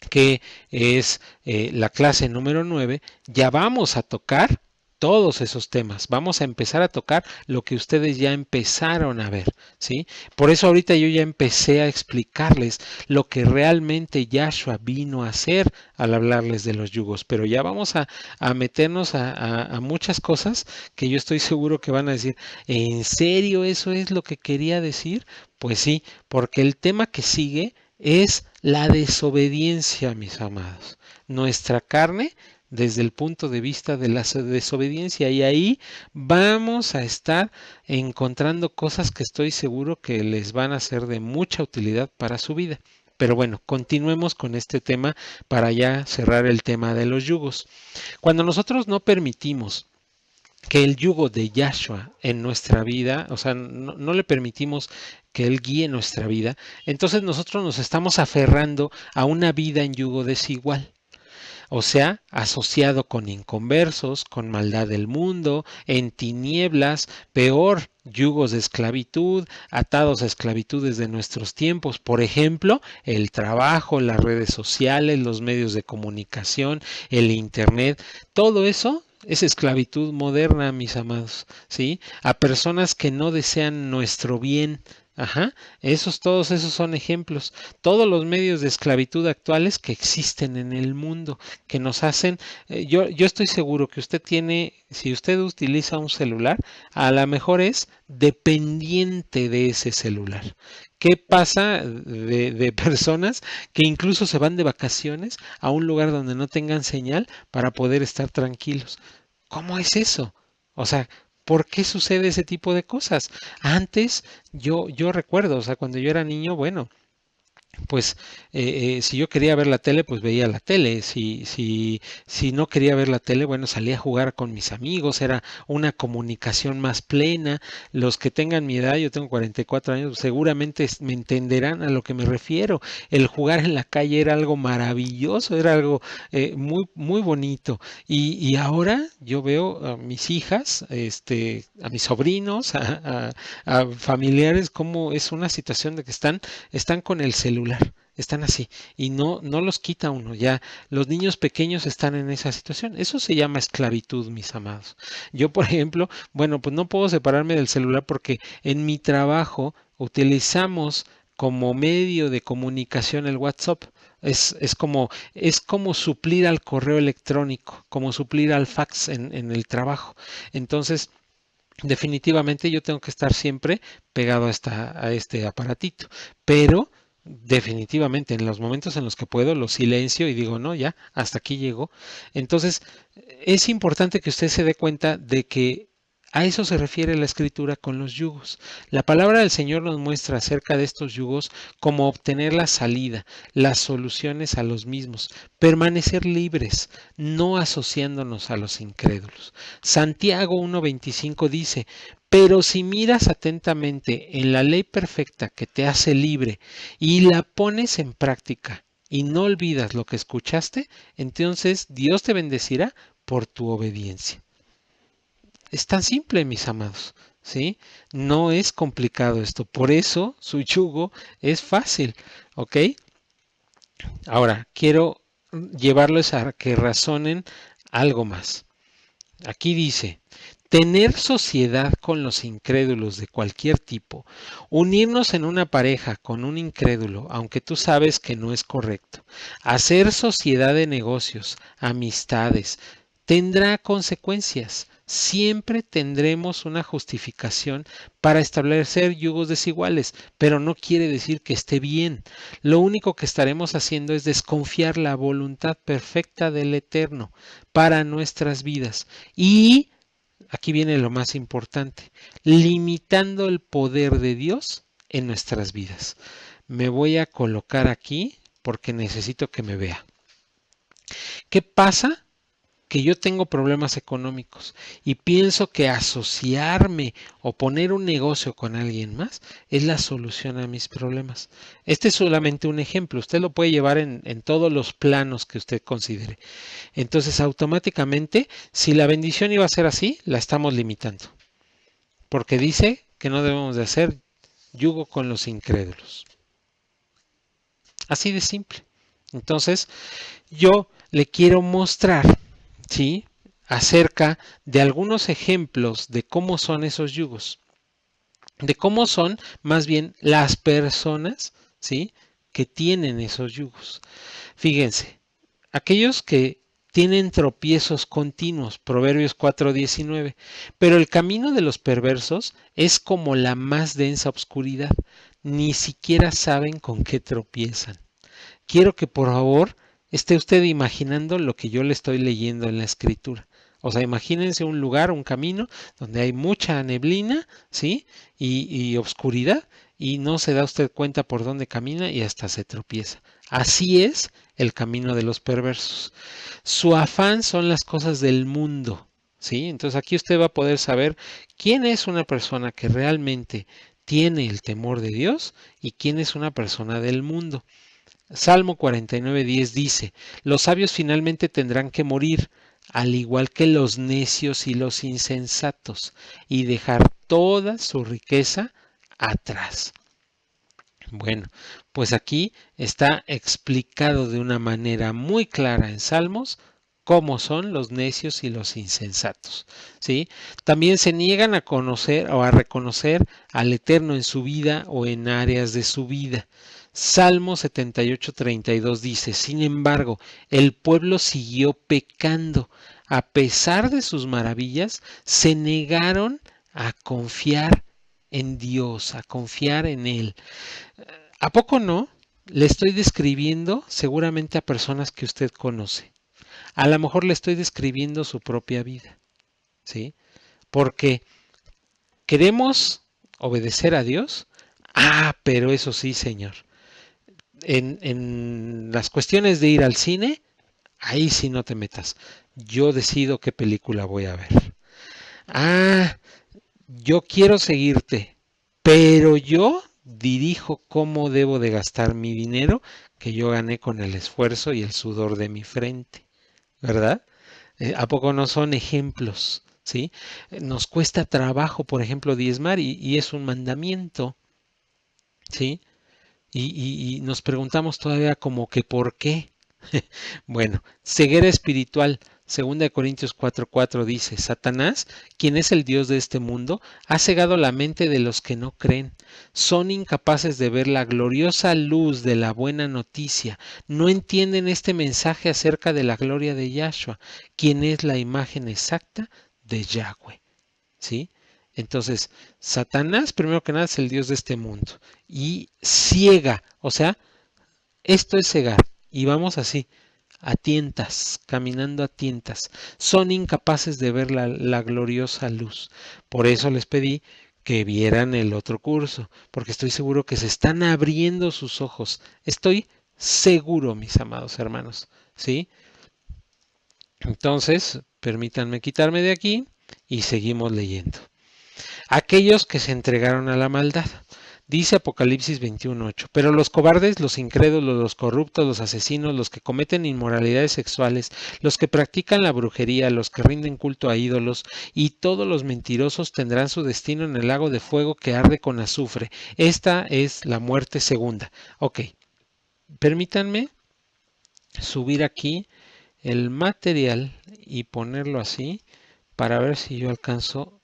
que es la clase número 9, ya vamos a tocar todos esos temas. Vamos a empezar a tocar lo que ustedes ya empezaron a ver, ¿sí? Por eso ahorita yo ya empecé a explicarles lo que realmente Yahshua vino a hacer al hablarles de los yugos, pero ya vamos a meternos a muchas cosas que yo estoy seguro que van a decir, ¿en serio eso es lo que quería decir? Pues sí, porque el tema que sigue es la desobediencia, mis amados. Nuestra carne desde el punto de vista de la desobediencia. Y ahí vamos a estar encontrando cosas que estoy seguro que les van a ser de mucha utilidad para su vida. Pero bueno, continuemos con este tema para ya cerrar el tema de los yugos. Cuando nosotros no permitimos que el yugo de Yahshua en nuestra vida, o sea, no le permitimos que Él guíe nuestra vida, entonces nosotros nos estamos aferrando a una vida en yugo desigual. O sea, asociado con inconversos, con maldad del mundo, en tinieblas, peor, yugos de esclavitud, atados a esclavitudes de nuestros tiempos, por ejemplo, el trabajo, las redes sociales, los medios de comunicación, el internet, todo eso es esclavitud moderna, mis amados, ¿sí? A personas que no desean nuestro bien. Ajá, todos esos son ejemplos. Todos los medios de esclavitud actuales que existen en el mundo, que nos hacen, yo estoy seguro que usted tiene, si usted utiliza un celular, a lo mejor es dependiente de ese celular. ¿Qué pasa de personas que incluso se van de vacaciones a un lugar donde no tengan señal para poder estar tranquilos? ¿Cómo es eso? O sea, ¿por qué sucede ese tipo de cosas? Antes yo recuerdo, o sea, cuando yo era niño, bueno, pues si yo quería ver la tele, pues veía la tele. Si no quería ver la tele, bueno, salía a jugar con mis amigos, era una comunicación más plena. Los que tengan mi edad, yo tengo 44 años, seguramente me entenderán a lo que me refiero. El jugar en la calle era algo maravilloso, era algo muy bonito. Y ahora yo veo a mis hijas, a mis sobrinos, a familiares, como es una situación de que están con el celular, están así y no los quita uno. Ya los niños pequeños están en esa situación. Eso se llama esclavitud, mis amados. Yo, por ejemplo, bueno, pues no puedo separarme del celular porque en mi trabajo utilizamos como medio de comunicación el WhatsApp. Es como suplir al correo electrónico, como suplir al fax en el trabajo. Entonces, definitivamente yo tengo que estar siempre pegado a este aparatito, pero definitivamente en los momentos en los que puedo lo silencio y digo, no, ya, hasta aquí llegó. Entonces, es importante que usted se dé cuenta de que a eso se refiere la escritura con los yugos. La palabra del Señor nos muestra acerca de estos yugos cómo obtener la salida, las soluciones a los mismos, permanecer libres, no asociándonos a los incrédulos. Santiago 1:25 dice, pero si miras atentamente en la ley perfecta que te hace libre y la pones en práctica y no olvidas lo que escuchaste, entonces Dios te bendecirá por tu obediencia. Es tan simple, mis amados, ¿sí? No es complicado esto. Por eso su yugo es fácil, ¿ok? Ahora, quiero llevarlos a que razonen algo más. Aquí dice, tener sociedad con los incrédulos de cualquier tipo, unirnos en una pareja con un incrédulo, aunque tú sabes que no es correcto, hacer sociedad de negocios, amistades, tendrá consecuencias. Siempre tendremos una justificación para establecer yugos desiguales, pero no quiere decir que esté bien. Lo único que estaremos haciendo es desconfiar la voluntad perfecta del Eterno para nuestras vidas y aquí viene lo más importante, limitando el poder de Dios en nuestras vidas. Me voy a colocar aquí porque necesito que me vea. ¿Qué pasa que yo tengo problemas económicos y pienso que asociarme o poner un negocio con alguien más es la solución a mis problemas. Este es solamente un ejemplo, usted lo puede llevar en todos los planos que usted considere. Entonces, automáticamente, si la bendición iba a ser así, la estamos limitando, porque dice que no debemos de hacer yugo con los incrédulos. Así de simple. Entonces, yo le quiero mostrar, ¿sí?, acerca de algunos ejemplos de cómo son esos yugos, de cómo son más bien las personas, ¿sí?, que tienen esos yugos. Fíjense, aquellos que tienen tropiezos continuos, Proverbios 4:19, pero el camino de los perversos es como la más densa oscuridad, ni siquiera saben con qué tropiezan. Quiero que por favor esté usted imaginando lo que yo le estoy leyendo en la escritura. O sea, imagínense un lugar, un camino donde hay mucha neblina, ¿sí? Y oscuridad, y no se da usted cuenta por dónde camina y hasta se tropieza. Así es el camino de los perversos. Su afán son las cosas del mundo, ¿sí? Entonces aquí usted va a poder saber quién es una persona que realmente tiene el temor de Dios y quién es una persona del mundo. Salmo 49:10 dice, los sabios finalmente tendrán que morir, al igual que los necios y los insensatos, y dejar toda su riqueza atrás. Bueno, pues aquí está explicado de una manera muy clara en Salmos cómo son los necios y los insensatos, ¿sí? También se niegan a conocer o a reconocer al Eterno en su vida o en áreas de su vida. Salmo 78:32 dice, sin embargo, el pueblo siguió pecando. A pesar de sus maravillas, se negaron a confiar en Dios, a confiar en Él. ¿A poco no? Le estoy describiendo seguramente a personas que usted conoce. A lo mejor le estoy describiendo su propia vida, ¿sí? Porque queremos obedecer a Dios. Ah, pero eso sí, Señor. En las cuestiones de ir al cine, ahí sí no te metas. Yo decido qué película voy a ver. Ah, yo quiero seguirte, pero yo dirijo cómo debo de gastar mi dinero que yo gané con el esfuerzo y el sudor de mi frente, ¿verdad? ¿A poco no son ejemplos? ¿Sí? Nos cuesta trabajo, por ejemplo, diezmar y es un mandamiento, ¿sí? Y nos preguntamos todavía como que ¿por qué? Bueno, ceguera espiritual. 2 Corintios 4:4 dice, Satanás, quien es el Dios de este mundo, ha cegado la mente de los que no creen. Son incapaces de ver la gloriosa luz de la buena noticia. No entienden este mensaje acerca de la gloria de Yahshua, quien es la imagen exacta de Yahweh. ¿Sí? Entonces, Satanás, primero que nada, es el Dios de este mundo. Y ciega, o sea, esto es cegar. Y vamos así, a tientas, caminando a tientas. Son incapaces de ver la gloriosa luz. Por eso les pedí que vieran el otro curso, porque estoy seguro que se están abriendo sus ojos. Estoy seguro, mis amados hermanos. ¿Sí? Entonces, permítanme quitarme de aquí y seguimos leyendo. Aquellos que se entregaron a la maldad. Dice Apocalipsis 21:8, pero los cobardes, los incrédulos, los corruptos, los asesinos, los que cometen inmoralidades sexuales, los que practican la brujería, los que rinden culto a ídolos y todos los mentirosos tendrán su destino en el lago de fuego que arde con azufre. Esta es la muerte segunda. Ok, permítanme subir aquí el material y ponerlo así para ver si yo alcanzo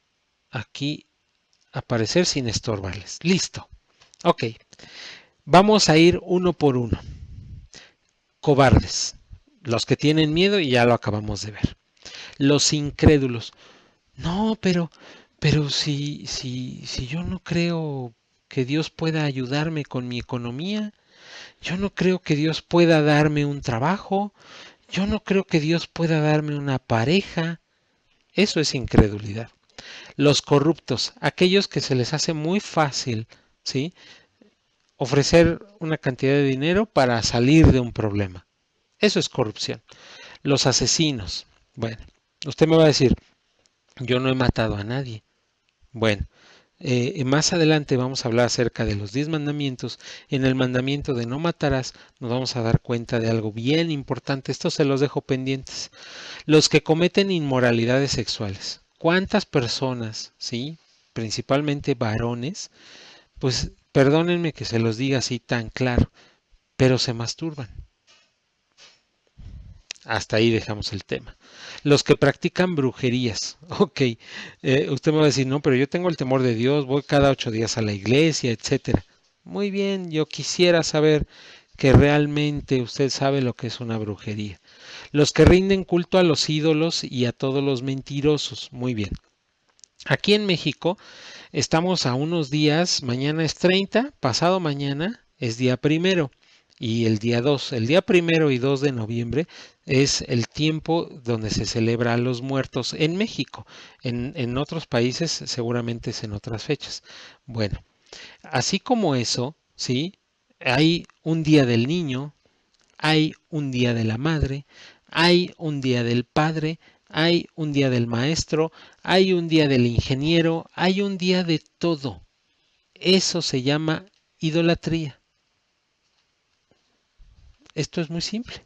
aquí aparecer sin estorbarles. Listo. Ok, vamos a ir uno por uno. Cobardes, los que tienen miedo y ya lo acabamos de ver. Los incrédulos. No, pero si yo no creo que Dios pueda ayudarme con mi economía, yo no creo que Dios pueda darme un trabajo, yo no creo que Dios pueda darme una pareja. Eso es incredulidad. Los corruptos, aquellos que se les hace muy fácil, ¿sí?, ofrecer una cantidad de dinero para salir de un problema. Eso es corrupción. Los asesinos. Bueno, usted me va a decir, yo no he matado a nadie. Bueno, más adelante vamos a hablar acerca de los 10 mandamientos. En el mandamiento de no matarás nos vamos a dar cuenta de algo bien importante. Esto se los dejo pendientes. Los que cometen inmoralidades sexuales. ¿Cuántas personas, sí, principalmente varones, pues perdónenme que se los diga así tan claro, pero se masturban? Hasta ahí dejamos el tema. Los que practican brujerías. Ok, usted me va a decir, no, pero yo tengo el temor de Dios, voy cada 8 días a la iglesia, etcétera. Muy bien, yo quisiera saber que realmente usted sabe lo que es una brujería. Los que rinden culto a los ídolos y a todos los mentirosos. Muy bien. Aquí en México estamos a unos días, mañana es 30, pasado mañana es día primero y el día 2, el día primero y 2 de noviembre es el tiempo donde se celebra a los muertos en México. En otros países seguramente es en otras fechas. Bueno, así como eso, ¿sí? Hay un día del niño, hay un día de la madre, hay un día del padre, hay un día del maestro, hay un día del ingeniero, hay un día de todo. Eso se llama idolatría. Esto es muy simple.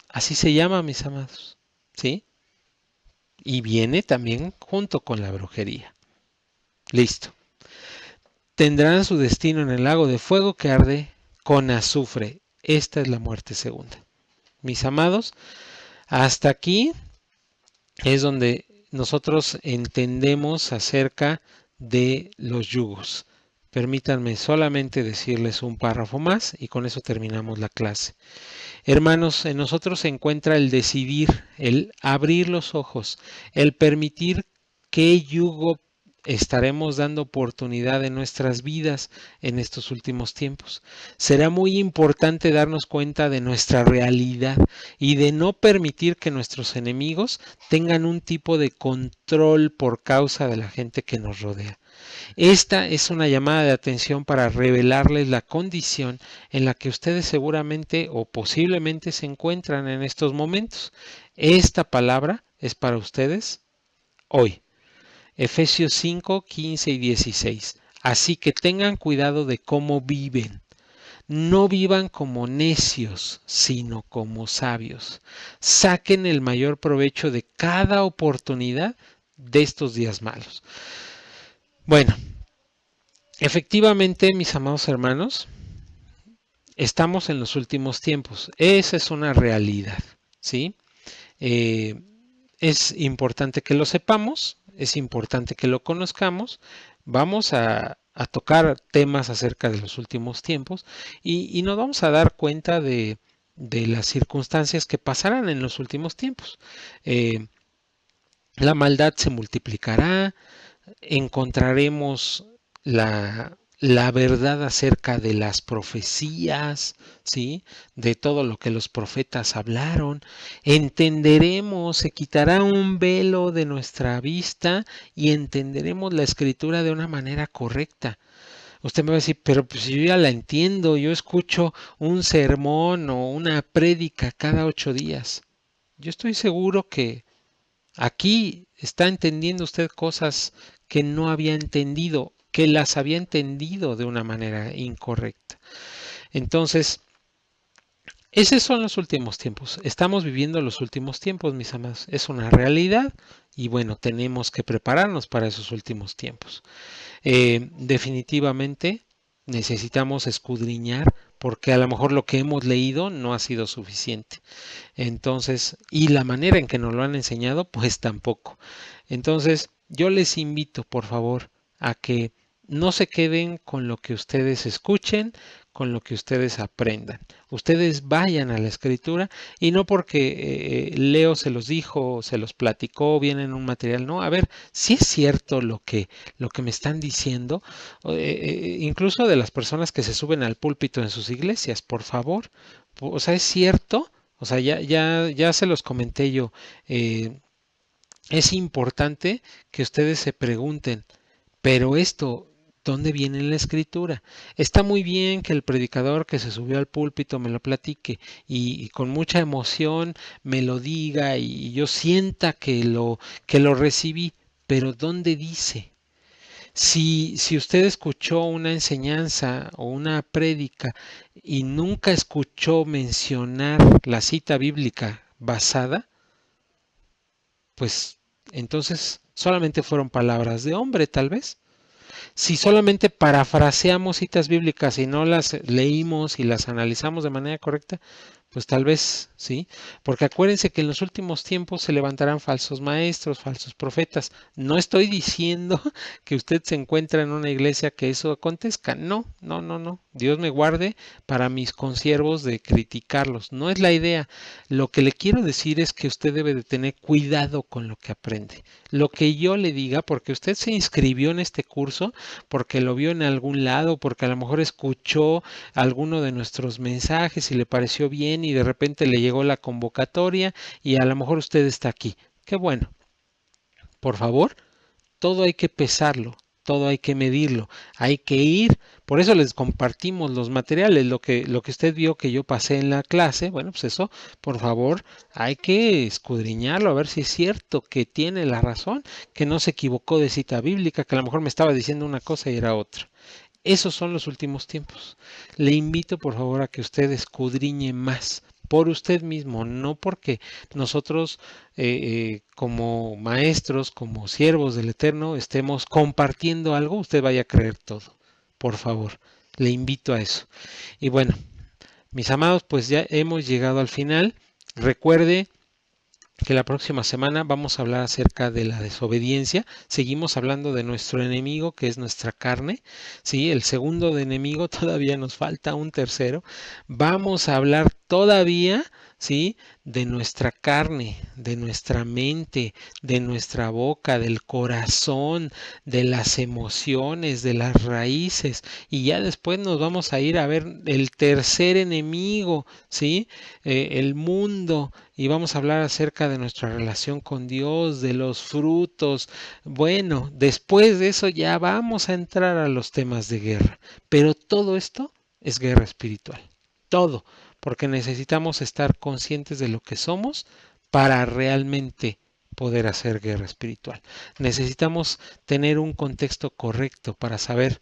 Así se llama, mis amados. ¿Sí? Y viene también junto con la brujería. Listo. Tendrán su destino en el lago de fuego que arde con azufre. Esta es la muerte segunda. Mis amados, hasta aquí es donde nosotros entendemos acerca de los yugos. Permítanme solamente decirles un párrafo más y con eso terminamos la clase. Hermanos, en nosotros se encuentra el decidir, el abrir los ojos, el permitir qué yugo estaremos dando oportunidad en nuestras vidas en estos últimos tiempos. Será muy importante darnos cuenta de nuestra realidad y de no permitir que nuestros enemigos tengan un tipo de control por causa de la gente que nos rodea. Esta es una llamada de atención para revelarles la condición en la que ustedes seguramente o posiblemente se encuentran en estos momentos. Esta palabra es para ustedes hoy. Efesios 5, 15 y 16. Así que tengan cuidado de cómo viven. No vivan como necios, sino como sabios. Saquen el mayor provecho de cada oportunidad de estos días malos. Bueno, efectivamente, mis amados hermanos, estamos en los últimos tiempos. Esa es una realidad, ¿sí? Eh, es importante que lo sepamos, es importante que lo conozcamos. Vamos a tocar temas acerca de los últimos tiempos y nos vamos a dar cuenta de las circunstancias que pasarán en los últimos tiempos. Eh, la maldad se multiplicará, encontraremos la verdad acerca de las profecías, ¿sí? De todo lo que los profetas hablaron. Entenderemos, se quitará un velo de nuestra vista y entenderemos la escritura de una manera correcta. Usted me va a decir, pero pues yo ya la entiendo, yo escucho un sermón o una prédica cada 8 días. Yo estoy seguro que aquí está entendiendo usted cosas que no había entendido, que las había entendido de una manera incorrecta. Entonces, esos son los últimos tiempos. Estamos viviendo los últimos tiempos, mis amados. Es una realidad y bueno, tenemos que prepararnos para esos últimos tiempos. Definitivamente necesitamos escudriñar porque a lo mejor lo que hemos leído no ha sido suficiente. Entonces, y la manera en que nos lo han enseñado, pues tampoco. Entonces, yo les invito, por favor, a que no se queden con lo que ustedes escuchen, con lo que ustedes aprendan. Ustedes vayan a la escritura y no porque Leo se los dijo, se los platicó, viene en un material, no, a ver, si es cierto lo que me están diciendo, incluso de las personas que se suben al púlpito en sus iglesias, por favor, o sea, es cierto, o sea, ya se los comenté yo. Es importante que ustedes se pregunten, pero esto ¿Dónde viene en la escritura? Está muy bien que el predicador que se subió al púlpito me lo platique y con mucha emoción me lo diga y yo sienta que lo recibí, pero ¿dónde dice? Si usted escuchó una enseñanza o una prédica y nunca escuchó mencionar la cita bíblica basada, pues entonces solamente fueron palabras de hombre, tal vez. Si solamente parafraseamos citas bíblicas y no las leímos y las analizamos de manera correcta, pues tal vez sí, porque acuérdense que en los últimos tiempos se levantarán falsos maestros, falsos profetas. No estoy diciendo que usted se encuentra en una iglesia que eso acontezca. No, no, no, no. Dios me guarde para mis consiervos de criticarlos. No es la idea. Lo que le quiero decir es que usted debe de tener cuidado con lo que aprende. Lo que yo le diga, porque usted se inscribió en este curso, porque lo vio en algún lado, porque a lo mejor escuchó alguno de nuestros mensajes y le pareció bien y de repente le llegó la convocatoria y a lo mejor usted está aquí. Qué bueno. Por favor, todo hay que pesarlo, todo hay que medirlo, hay que ir. Por eso les compartimos los materiales, lo que usted vio que yo pasé en la clase, bueno, pues eso, por favor, hay que escudriñarlo, a ver si es cierto que tiene la razón, que no se equivocó de cita bíblica, que a lo mejor me estaba diciendo una cosa y era otra. Esos son los últimos tiempos. Le invito por favor a que usted escudriñe más por usted mismo, no porque nosotros como maestros, como siervos del Eterno, estemos compartiendo algo, usted vaya a creer todo. Por favor, le invito a eso. Y bueno, mis amados, pues ya hemos llegado al final. Recuerde que la próxima semana vamos a hablar acerca de la desobediencia. Seguimos hablando de nuestro enemigo, que es nuestra carne. Sí, el segundo de enemigo, todavía nos falta un tercero. Vamos a hablar todavía, sí, de nuestra carne, de nuestra mente, de nuestra boca, del corazón, de las emociones, de las raíces. Y ya después nos vamos a ir a ver el tercer enemigo, sí, el mundo, y vamos a hablar acerca de nuestra relación con Dios, de los frutos. Bueno, después de eso ya vamos a entrar a los temas de guerra, pero todo esto es guerra espiritual. Todo, porque necesitamos estar conscientes de lo que somos para realmente poder hacer guerra espiritual. Necesitamos tener un contexto correcto para saber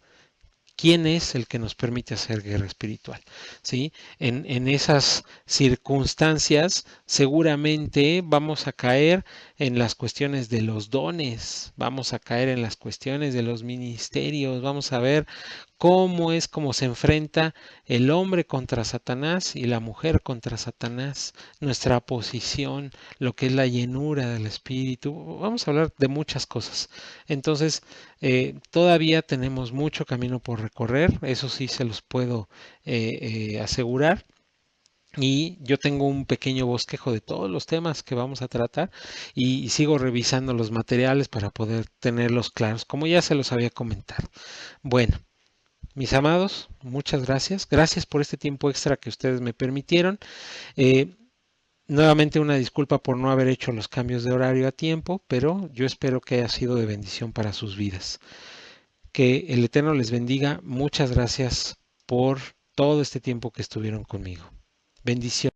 quién es el que nos permite hacer guerra espiritual. ¿Sí? En esas circunstancias seguramente vamos a caer en las cuestiones de los dones, vamos a caer en las cuestiones de los ministerios, vamos a ver cómo es como se enfrenta el hombre contra Satanás y la mujer contra Satanás, nuestra posición, lo que es la llenura del Espíritu. Vamos a hablar de muchas cosas. Entonces, todavía tenemos mucho camino por recorrer, eso sí se los puedo asegurar. Y yo tengo un pequeño bosquejo de todos los temas que vamos a tratar y sigo revisando los materiales para poder tenerlos claros, como ya se los había comentado. Bueno, mis amados, muchas gracias. Gracias por este tiempo extra que ustedes me permitieron. Eh, Nuevamente una disculpa por no haber hecho los cambios de horario a tiempo, pero yo espero que haya sido de bendición para sus vidas. Que el Eterno les bendiga. Muchas gracias por todo este tiempo que estuvieron conmigo. Bendiciones.